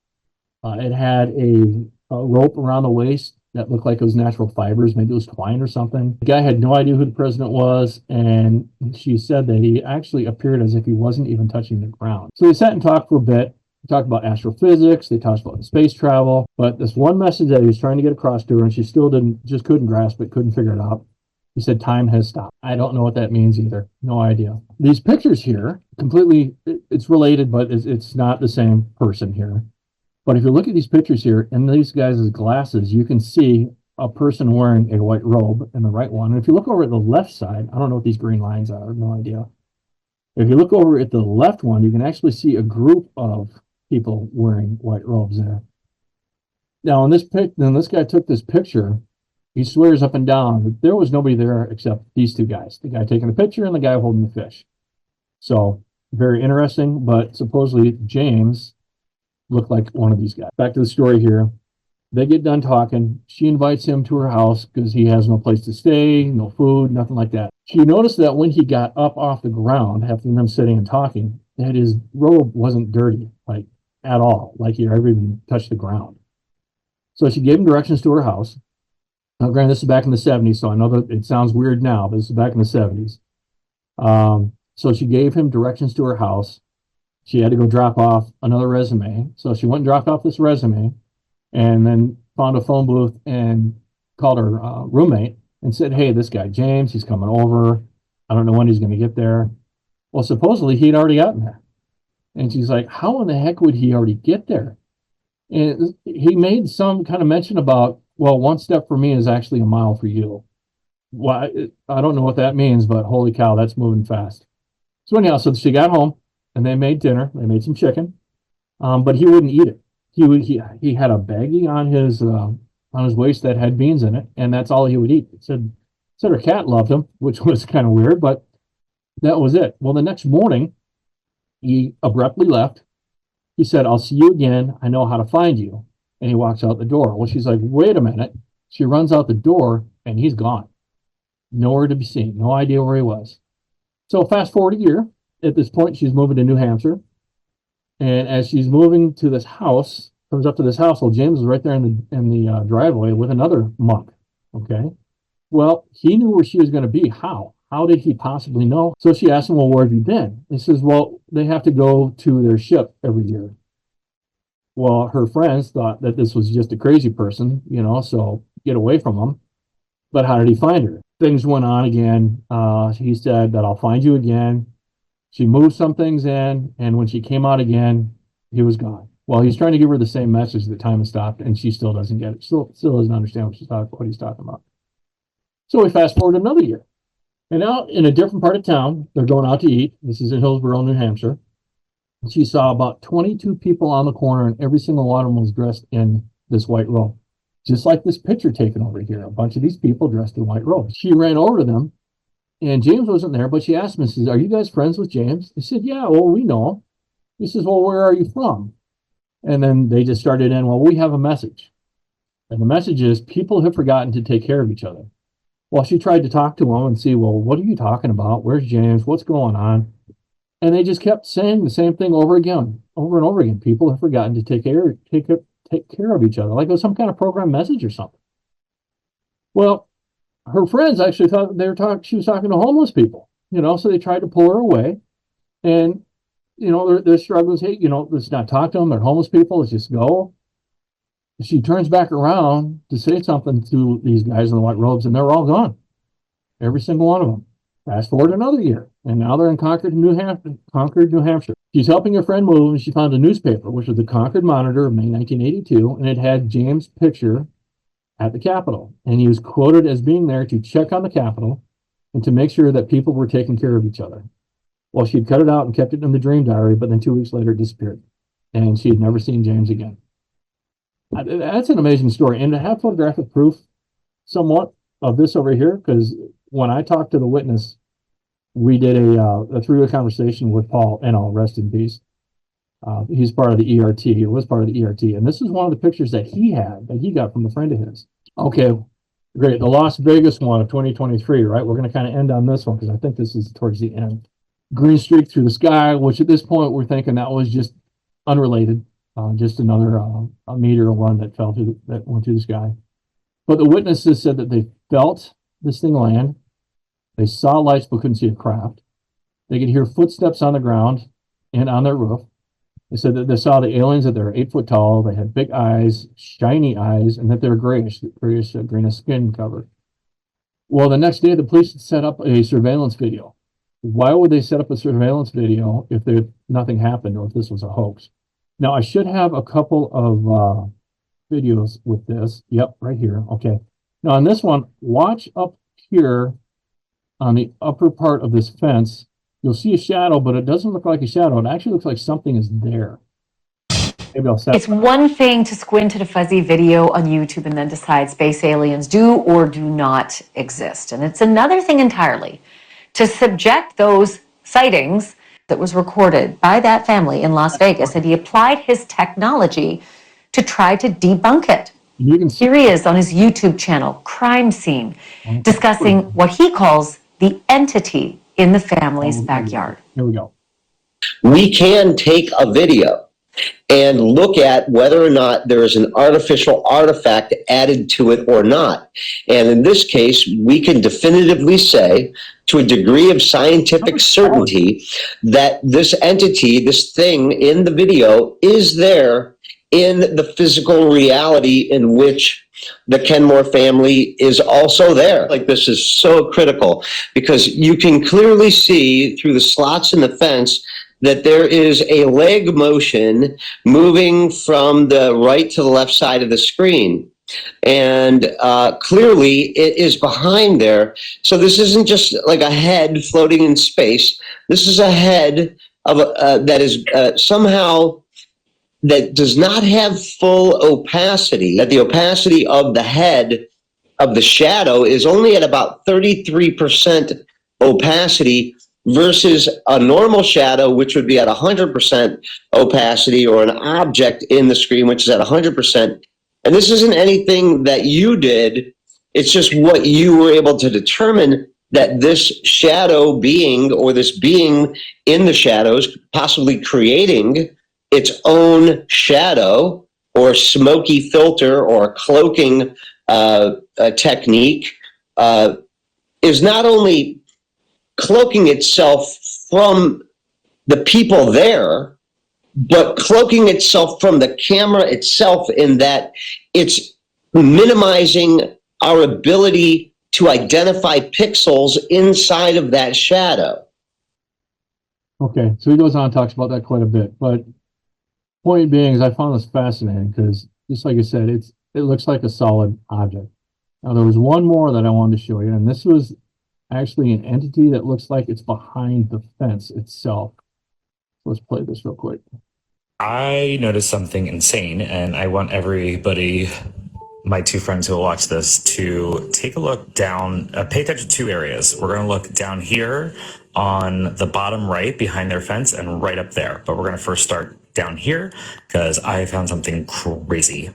It had a rope around the waist that looked like it was natural fibers. Maybe it was twine or something. The guy had no idea who the president was, and she said that he actually appeared as if he wasn't even touching the ground. So they sat and talked for a bit. They talked about astrophysics. They talked about space travel. But this one message that he was trying to get across to her, and she still just couldn't grasp it, couldn't figure it out. He said, time has stopped. I don't know what that means either. No idea. These pictures here, completely, it's related, but it's not the same person here. But if you look at these pictures here, in these guys' glasses, you can see a person wearing a white robe in the right one. And if you look over at the left side, I don't know what these green lines are. I have no idea. If you look over at the left one, you can actually see a group of people wearing white robes there. Now, when this guy took this picture, he swears up and down that there was nobody there except these two guys, the guy taking the picture and the guy holding the fish. So very interesting, but supposedly James looked like one of these guys. Back to the story here. They get done talking. She invites him to her house because he has no place to stay, no food, nothing like that. She noticed that when he got up off the ground, after them sitting and talking, that his robe wasn't dirty, like at all, like he ever even touched the ground. So she gave him directions to her house. Now, granted, this is back in the 70s, so I know that it sounds weird now, but this is back in the 70s. So she gave him directions to her house. She had to go drop off another resume. So she went and dropped off this resume and then found a phone booth and called her roommate and said, hey, this guy, James, he's coming over. I don't know when he's going to get there. Well, supposedly he'd already gotten there. And she's like, how in the heck would he already get there? And he made some kind of mention about, well, one step for me is actually a mile for you. Well, I don't know what that means, but holy cow, that's moving fast. So anyhow, so she got home and they made dinner. They made some chicken, but he wouldn't eat it. He had a baggie on his waist that had beans in it, and that's all he would eat. It said her cat loved him, which was kind of weird, but that was it. Well, the next morning, he abruptly left. He said, I'll see you again. I know how to find you. And he walks out the door. Well, she's like, wait a minute. She runs out the door, and he's gone. Nowhere to be seen. No idea where he was. So fast forward a year. At this point, she's moving to New Hampshire. And as she's moving to this house, comes up to this house, well, James is right there in the driveway with another monk. Okay. Well, he knew where she was going to be. How? How did he possibly know? So she asked him, well, where have you been? He says, well, they have to go to their ship every year. Well, her friends thought that this was just a crazy person, so get away from him. But how did he find her? Things went on again. He said that I'll find you again. She moved some things in, and when she came out again, he was gone. Well, he's trying to give her the same message that time has stopped, and she still doesn't get it. Still doesn't understand what he's talking about. So we fast forward another year. And now in a different part of town, they're going out to eat. This is in Hillsborough, New Hampshire. She saw about 22 people on the corner, and every single one of them was dressed in this white robe. Just like this picture taken over here, a bunch of these people dressed in white robes. She ran over to them, and James wasn't there, but she asked him, says, are you guys friends with James? He said, yeah, well, we know him. He says, well, where are you from? And then they just started in, well, we have a message. And the message is people have forgotten to take care of each other. Well, she tried to talk to him and see, well, what are you talking about? Where's James? What's going on? And they just kept saying the same thing over and over again. People have forgotten to take care of each other, like it was some kind of program message or something. Well, her friends actually thought she was talking to homeless people, so they tried to pull her away. And, they're struggling. Hey, let's not talk to them. They're homeless people. Let's just go. She turns back around to say something to these guys in the white robes, and they're all gone. Every single one of them. Fast forward another year, and now they're in Concord, New Hampshire. She's helping her friend move, and she found a newspaper, which was the Concord Monitor of May 1982, and it had James' picture at the Capitol. And he was quoted as being there to check on the Capitol and to make sure that people were taking care of each other. Well, she'd cut it out and kept it in the dream diary, but then 2 weeks later it disappeared. And she had never seen James again. That's an amazing story. And to have photographic proof somewhat of this over here, because when I talked to the witness, we did a three-way conversation with Paul, and I'll rest in peace. He's part of the ERT. He was part of the ERT. And this is one of the pictures that he got from a friend of his. Okay, great. The Las Vegas one of 2023, right? We're going to kind of end on this one because I think this is towards the end. Green streak through the sky, which at this point we're thinking that was just unrelated. Just another a meteor one that went through the sky. But the witnesses said that they felt this thing land. They saw lights but couldn't see a craft. They could hear footsteps on the ground and on their roof. They said that they saw the aliens, that they were 8 foot tall. They had big eyes, shiny eyes, and that they were greenish skin cover. Well, the next day the police set up a surveillance video. Why would they set up a surveillance video if nothing happened or if this was a hoax? Now, I should have a couple of videos with this. Yep, right here. Okay. Now, on this one, watch up here on the upper part of this fence. You'll see a shadow, but it doesn't look like a shadow. It actually looks like something is there. Maybe I'll set. It's one thing to squint at a fuzzy video on YouTube and then decide space aliens do or do not exist. And it's another thing entirely to subject those sightings that was recorded by that family in Las Vegas, and he applied his technology to try to debunk it. You can see Here he is on his YouTube channel, Crime Scene, discussing what he calls the entity in the family's backyard. Here we go. We can take a video and look at whether or not there is an artificial artifact added to it or not. And in this case, we can definitively say, to a degree of scientific certainty, that this entity, this thing in the video, is there in the physical reality in which the Kenmore family is also there. Like, this is so critical because you can clearly see through the slots in the fence that there is a leg motion moving from the right to the left side of the screen. And clearly it is behind there. So this isn't just like a head floating in space. This is a head of that is somehow that does not have full opacity, that the opacity of the head of the shadow is only at about 33% opacity versus a normal shadow, which would be at 100% opacity, or an object in the screen, which is at 100%. And this isn't anything that you did. It's just what you were able to determine that this shadow being or this being in the shadows, possibly creating its own shadow or smoky filter or cloaking technique, is not only cloaking itself from the people there, but cloaking itself from the camera itself, in that it's minimizing our ability to identify pixels inside of that shadow. Okay, so he goes on and talks about that quite a bit, but point being is I found this fascinating because, just like I said, it looks like a solid object. Now there was one more that I wanted to show you, and this was actually an entity that looks like it's behind the fence itself. Let's play this real quick. I noticed something insane, and I want everybody, my two friends who will watch this, to take a look down, pay attention to two areas. We're going to look down here on the bottom right behind their fence and right up there. But we're going to first start down here because I found something crazy.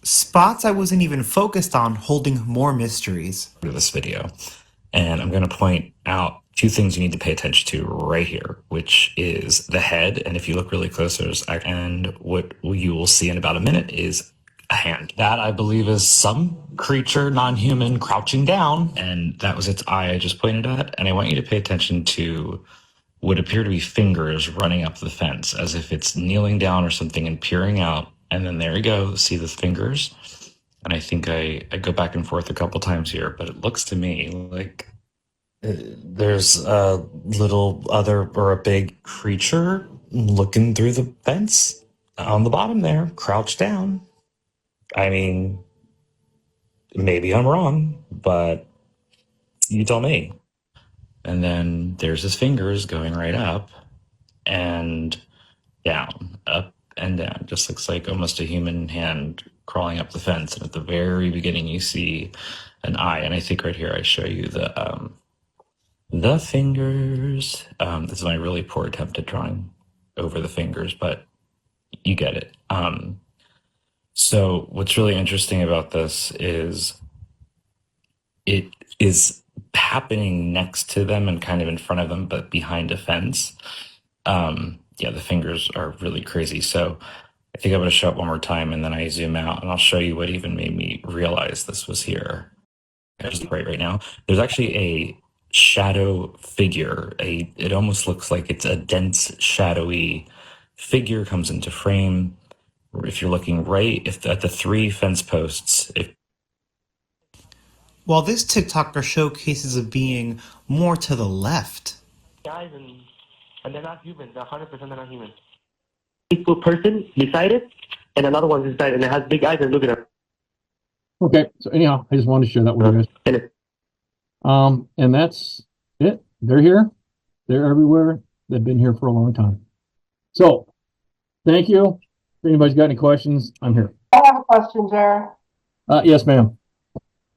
Spots I wasn't even focused on holding more mysteries. For this video. And I'm going to point out two things you need to pay attention to right here, which is the head. And if you look really close, and what you will see in about a minute is a hand. That I believe is some creature, non-human, crouching down. And that was its eye I just pointed at. And I want you to pay attention to what appear to be fingers running up the fence, as if it's kneeling down or something and peering out. And then there you go, see the fingers. And I think I go back and forth a couple times here, but it looks to me like there's a little other or a big creature looking through the fence on the bottom there, crouched down. I mean, maybe I'm wrong, but you tell me. And then there's his fingers going right up and down, up and down. Just looks like almost a human hand crawling up the fence. And at the very beginning, you see an eye. And I think right here, I show you the fingers. This is my really poor attempt at drawing over the fingers, but you get it. So what's really interesting about this is it is happening next to them and kind of in front of them, but behind a fence. Yeah, the fingers are really crazy. So I think I'm going to show up one more time, and then I zoom out, and I'll show you what even made me realize this was here. Just right now, there's actually a shadow figure. It almost looks like it's a dense, shadowy figure comes into frame. If you're looking right, at the three fence posts, While this TikToker showcases a being more to the left. Guys, and they're not human. They're 100% they're not human. Peaceful person beside it, and another one beside it, and it has big eyes and look at her. Okay, so anyhow, I just wanted to share that with you guys. And that's it. They're here. They're everywhere. They've been here for a long time. So, thank you. If anybody's got any questions, I'm here. I have a question, Jer. Yes, ma'am.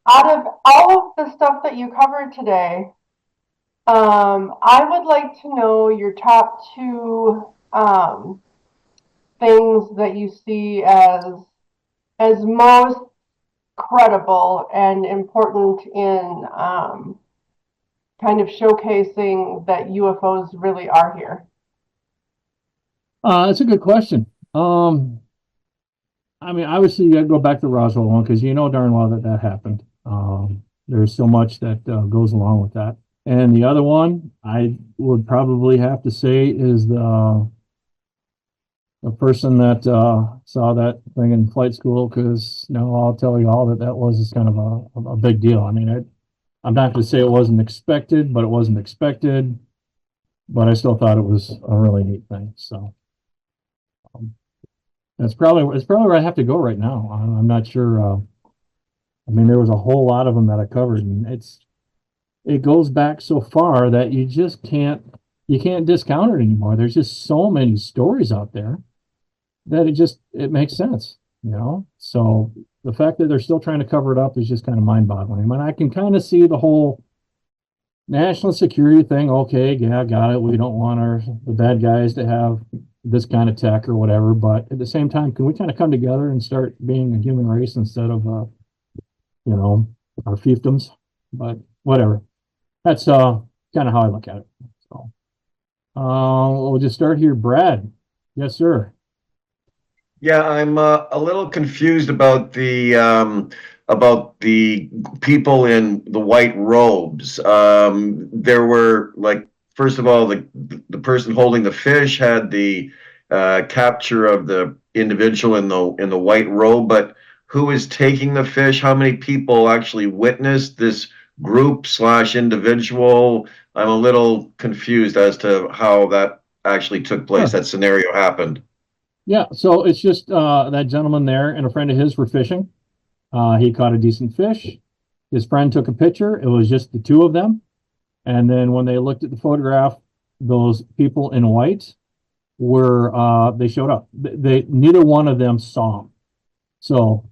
Out of all of the stuff that you covered today, I would like to know your top two things that you see as most credible and important in kind of showcasing that UFOs really are here. That's a good question. I mean, obviously, you got to go back to Roswell one because you know darn well that happened. There's so much that goes along with that. And the other one I would probably have to say is the person that saw that thing in flight school, because I'll tell you all that was kind of a big deal. I mean, I'm not going to say it wasn't expected, but it wasn't expected. But I still thought it was a really neat thing. So it's probably where I have to go right now. I'm not sure. I mean, there was a whole lot of them that I covered, and it goes back so far that you just can't discount it anymore. There's just so many stories out there that it makes sense, So the fact that they're still trying to cover it up is just kind of mind-boggling. I mean, I can kind of see the whole national security thing. Okay, yeah, got it. We don't want the bad guys to have this kind of tech or whatever. But at the same time, can we kind of come together and start being a human race instead of, our fiefdoms? But whatever. That's kind of how I look at it. So, we'll just start here. Brad. Yes, sir. Yeah, I'm a little confused about the people in the white robes. There were like, first of all, the person holding the fish had the capture of the individual in the white robe, but who is taking the fish? How many people actually witnessed this group slash individual? I'm a little confused as to how that actually took place. Sure. That scenario happened. Yeah, so it's just that gentleman there and a friend of his were fishing. He caught a decent fish. His friend took a picture. It was just the two of them. And then when they looked at the photograph, those people in white were they showed up. They neither one of them saw him. So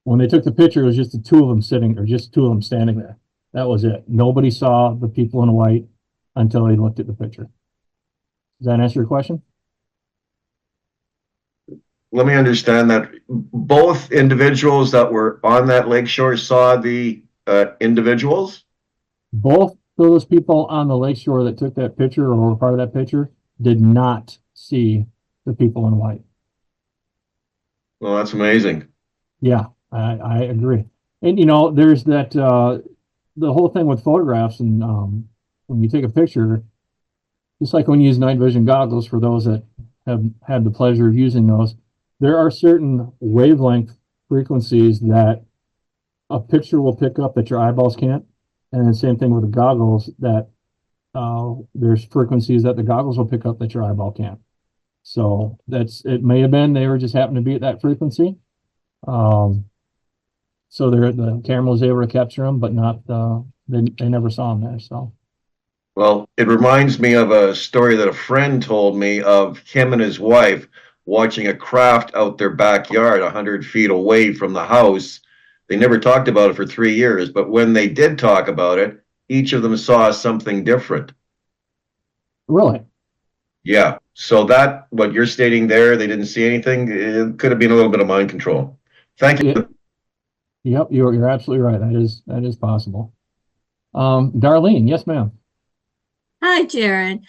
when they took the picture, it was just the two of them sitting, or just two of them standing there. That was it. Nobody saw the people in white until they looked at the picture. Does that answer your question? Let me understand that both individuals that were on that lakeshore saw the individuals. Both those people on the lakeshore that took that picture or were part of that picture did not see the people in white. Well, that's amazing. Yeah, I agree. And you know, there's that the whole thing with photographs, and when you take a picture, just like when you use night vision goggles, for those that have had the pleasure of using those, there are certain wavelength frequencies that a picture will pick up that your eyeballs can't. And then same thing with the goggles, that there's frequencies that the goggles will pick up that your eyeball can't. So it may have been they were just happened to be at that frequency. So the camera was able to capture them, but not they never saw them there. So. Well, it reminds me of a story that a friend told me of him and his wife watching a craft out their backyard 100 feet away from the house. They never talked about it for 3 years, but when they did talk about it, each of them saw something different. Really? Yeah. So that, what you're stating there, they didn't see anything. It could have been a little bit of mind control. Thank you. Yep, you're absolutely right. That is possible. Darlene, yes, ma'am. Hi, Jared.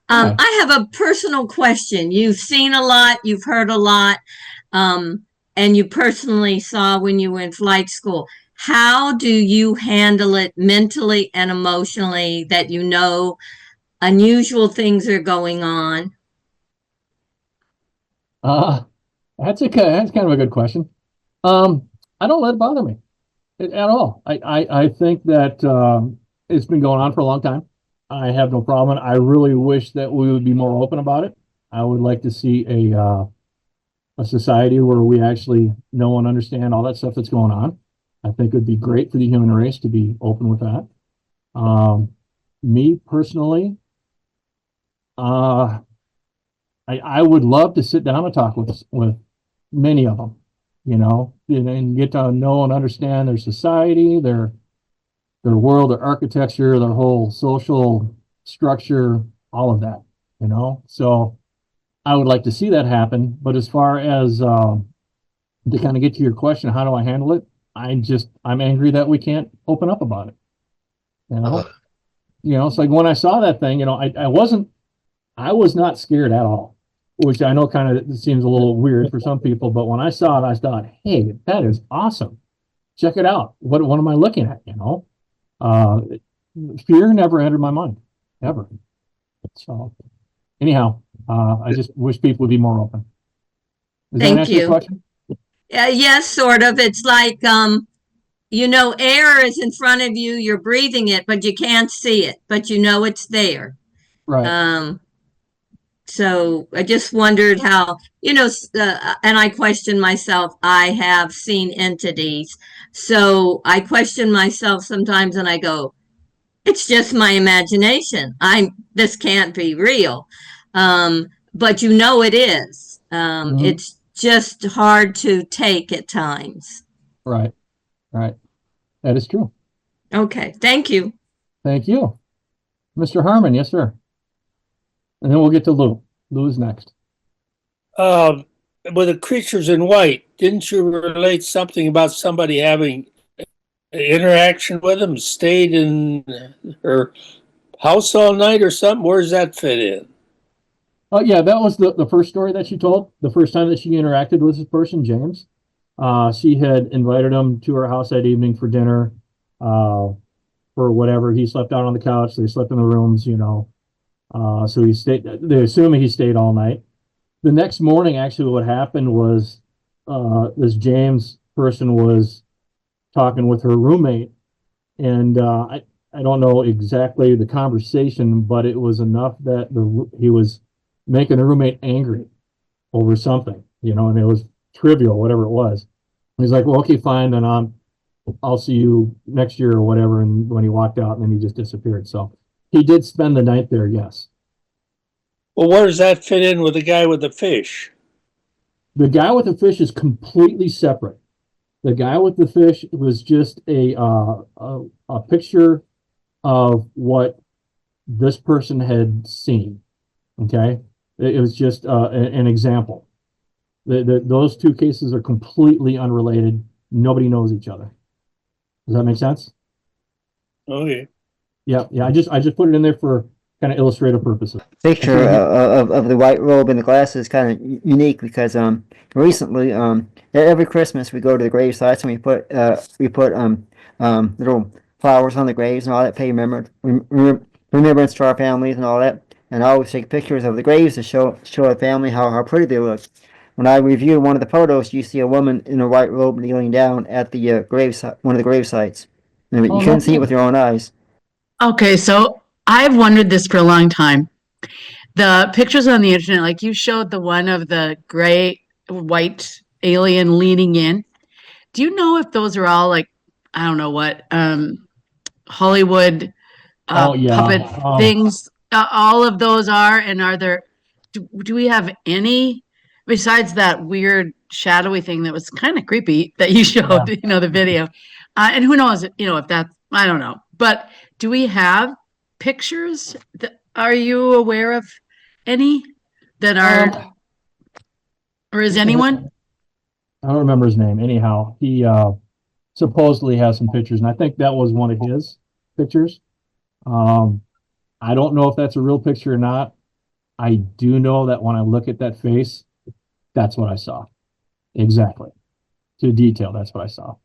Hi. I have a personal question. You've seen a lot, you've heard a lot, and you personally saw when you were in flight school. How do you handle it mentally and emotionally that you know unusual things are going on? That's kind of a good question. I don't let it bother me at all. I think that it's been going on for a long time. I have no problem. I really wish that we would be more open about it. I would like to see a society where we actually know and understand all that stuff that's going on. I think it would be great for the human race to be open with that. Me personally, I would love to sit down and talk with many of them, you know, and get to know and understand their society, their world, their architecture, their whole social structure, all of that, you know. So I would like to see that happen. But as far as to kind of get to your question, how do I handle it? I'm angry that we can't open up about it. You know, it's like when I saw that thing, you know, I was not scared at all, which I know kind of seems a little weird for some people. But when I saw it, I thought, hey, that is awesome. Check it out. What am I looking at? You know, fear never entered my mind, ever. So anyhow, I just wish people would be more open. Does that answer your question? Yes, sort of. It's like, you know, air is in front of you, you're breathing it, but you can't see it, but you know it's there. Right. So I just wondered how, you know, and I question myself, I have seen entities. So I question myself sometimes and I go, it's just my imagination. This can't be real. But you know it is. It's just hard to take at times. Right. That is true. Okay. Thank you. Thank you. Mr. Harmon, yes, sir. And then we'll get to Lou. Lou's next. With the creatures in white, didn't you relate something about somebody having interaction with him? Stayed in her house all night or something? Where does that fit in? Oh yeah, that was the first story that she told. The first time that she interacted with this person, James. She had invited him to her house that evening for dinner, for whatever. He slept out on the couch. They slept in the rooms, you know. So he stayed. They assume he stayed all night. The next morning, actually, what happened was this James person was talking with her roommate, and I don't know exactly the conversation, but it was enough that he was making the roommate angry over something, you know, and it was trivial, whatever it was. He's like, well, okay, fine, then I'll see you next year or whatever. And when he walked out, and then he just disappeared. So he did spend the night there, yes. Well, where does that fit in with the guy with the fish? The guy with the fish is completely separate. The guy with the fish was just a picture of what this person had seen. Okay, it was just an example. Those two cases are completely unrelated. Nobody knows each other. Does that make sense? Okay. Yeah. I just put it in there for kind of illustrative purposes. Picture of the white robe and the glasses is kind of unique because recently every Christmas we go to the grave sites and we put little flowers on the graves and all that, pay remembrance to our families and all that, and I always take pictures of the graves to show the family how pretty they look. When I review one of the photos, you see a woman in a white robe kneeling down at the one of the grave sites. And you couldn't see it with your own eyes. Okay, so I've wondered this for a long time. The pictures on the internet, like you showed the one of the gray white alien leaning in. Do you know if those are all like, I don't know what, Hollywood puppet things? All of those are, and are there, do we have any, besides that weird shadowy thing that was kind of creepy that you showed, you know, the video? And who knows, you know, if that's, I don't know. But do we have pictures? Are you aware of any that are, or is anyone? I don't remember his name. Anyhow, he supposedly has some pictures, and I think that was one of his pictures. I don't know if that's a real picture or not. I do know that when I look at that face, that's what I saw. Exactly. To detail, that's what I saw.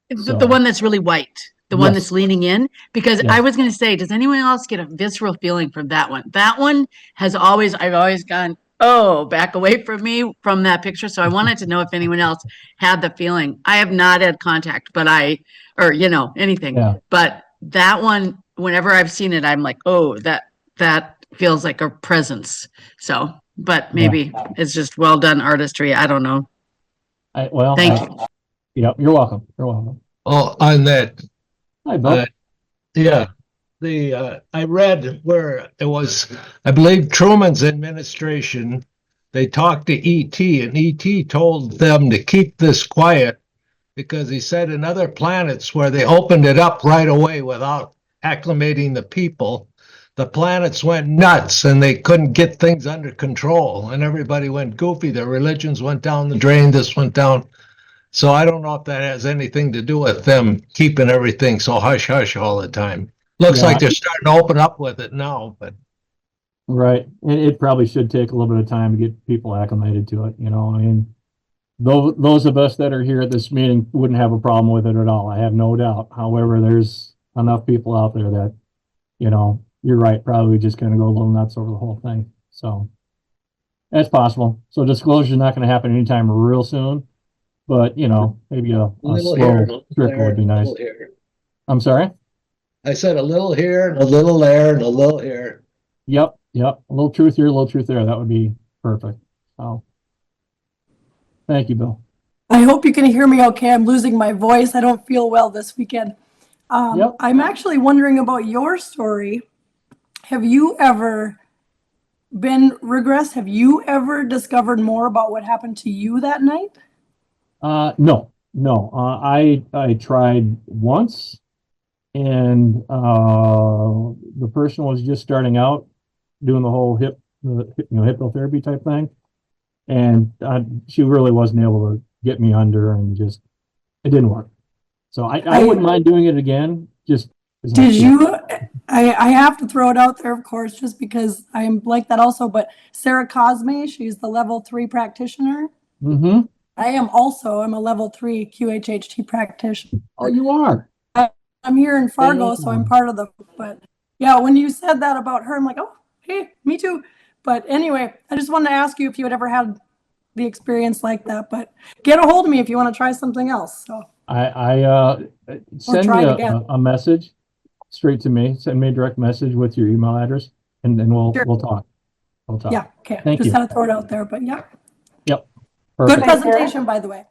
The one that's really white, the one that's leaning in, because I was going to say, does anyone else get a visceral feeling from that one? That one has always, I've always gone, oh, back away from me from that picture. So I wanted to know if anyone else had the feeling. I have not had contact, but or, you know, anything. Yeah. But that one, whenever I've seen it, I'm like, oh, that feels like a presence. So, but maybe it's just well done artistry. I don't know. Thank you. Yep, you're welcome. You're welcome. Oh, on that. Hi, Bill. Yeah. I read where it was, I believe Truman's administration, they talked to E.T. and E.T. told them to keep this quiet because he said in other planets where they opened it up right away without acclimating the people, the planets went nuts and they couldn't get things under control and everybody went goofy. Their religions went down the drain, this went down. So I don't know if that has anything to do with them keeping everything so hush-hush all the time. Looks like they're starting to open up with it now, but. Right. And it probably should take a little bit of time to get people acclimated to it. You know, I mean, those of us that are here at this meeting wouldn't have a problem with it at all. I have no doubt. However, there's enough people out there that, you know, you're right, probably just going to go a little nuts over the whole thing. So that's possible. So disclosure is not going to happen anytime real soon. But, you know, maybe a slow trickle would be nice. I'm sorry? I said a little here and a little there and a little here. Yep. A little truth here, a little truth there. That would be perfect. So, thank you, Bill. I hope you can hear me okay. I'm losing my voice. I don't feel well this weekend. I'm actually wondering about your story. Have you ever been regressed? Have you ever discovered more about what happened to you that night? No. I tried once, and the person was just starting out doing the whole hypnotherapy type thing, and she really wasn't able to get me under, and just it didn't work. So I wouldn't mind doing it again. Just did you? I have to throw it out there, of course, just because I'm like that also. But Sarah Cosme, she's the level 3 practitioner. Mm-hmm. I am also. I'm a level 3 QHHT practitioner. Oh, you are. I'm here in Fargo, so I'm part of the. But yeah, when you said that about her, I'm like, oh, hey, me too. But anyway, I just wanted to ask you if you had ever had the experience like that. But get a hold of me if you want to try something else. So send me a message straight to me. Send me a direct message with your email address, and then we'll talk. We'll talk. Yeah. Okay. Thank just you. had to throw it out there, but yeah. Yep. Perfect. Good presentation, by the way.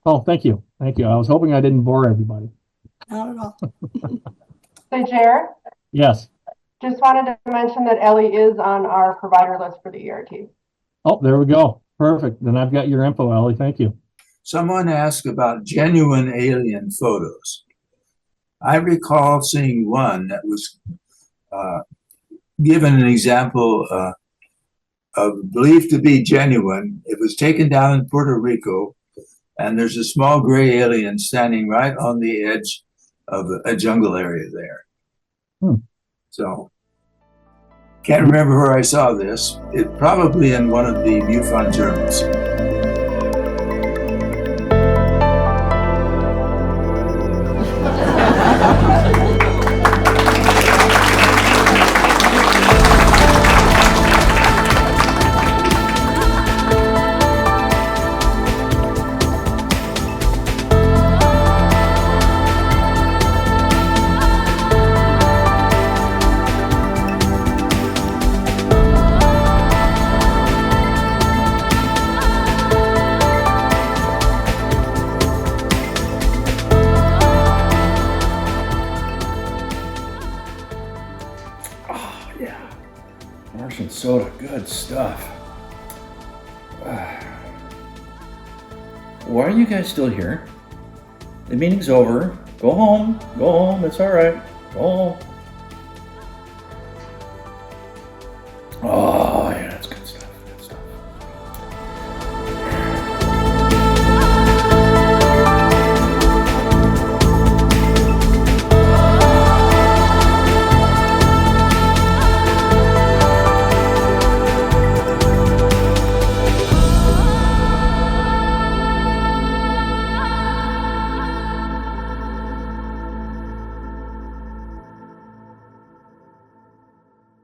Oh, thank you. Thank you. I was hoping I didn't bore everybody. Not at all. Hey, Jared. Yes. Just wanted to mention that Ellie is on our provider list for the ERT. Oh, there we go. Perfect. Then I've got your info, Ellie. Thank you. Someone asked about genuine alien photos. I recall seeing one that was given an example of believed to be genuine. It was taken down in Puerto Rico, and there's a small gray alien standing right on the edge of a jungle area there. So, can't remember where I saw this. It probably in one of the MUFON journals. Martian soda, good stuff. Why are you guys still here? The meeting's over. Go home. Go home. It's all right. Go home. Oh.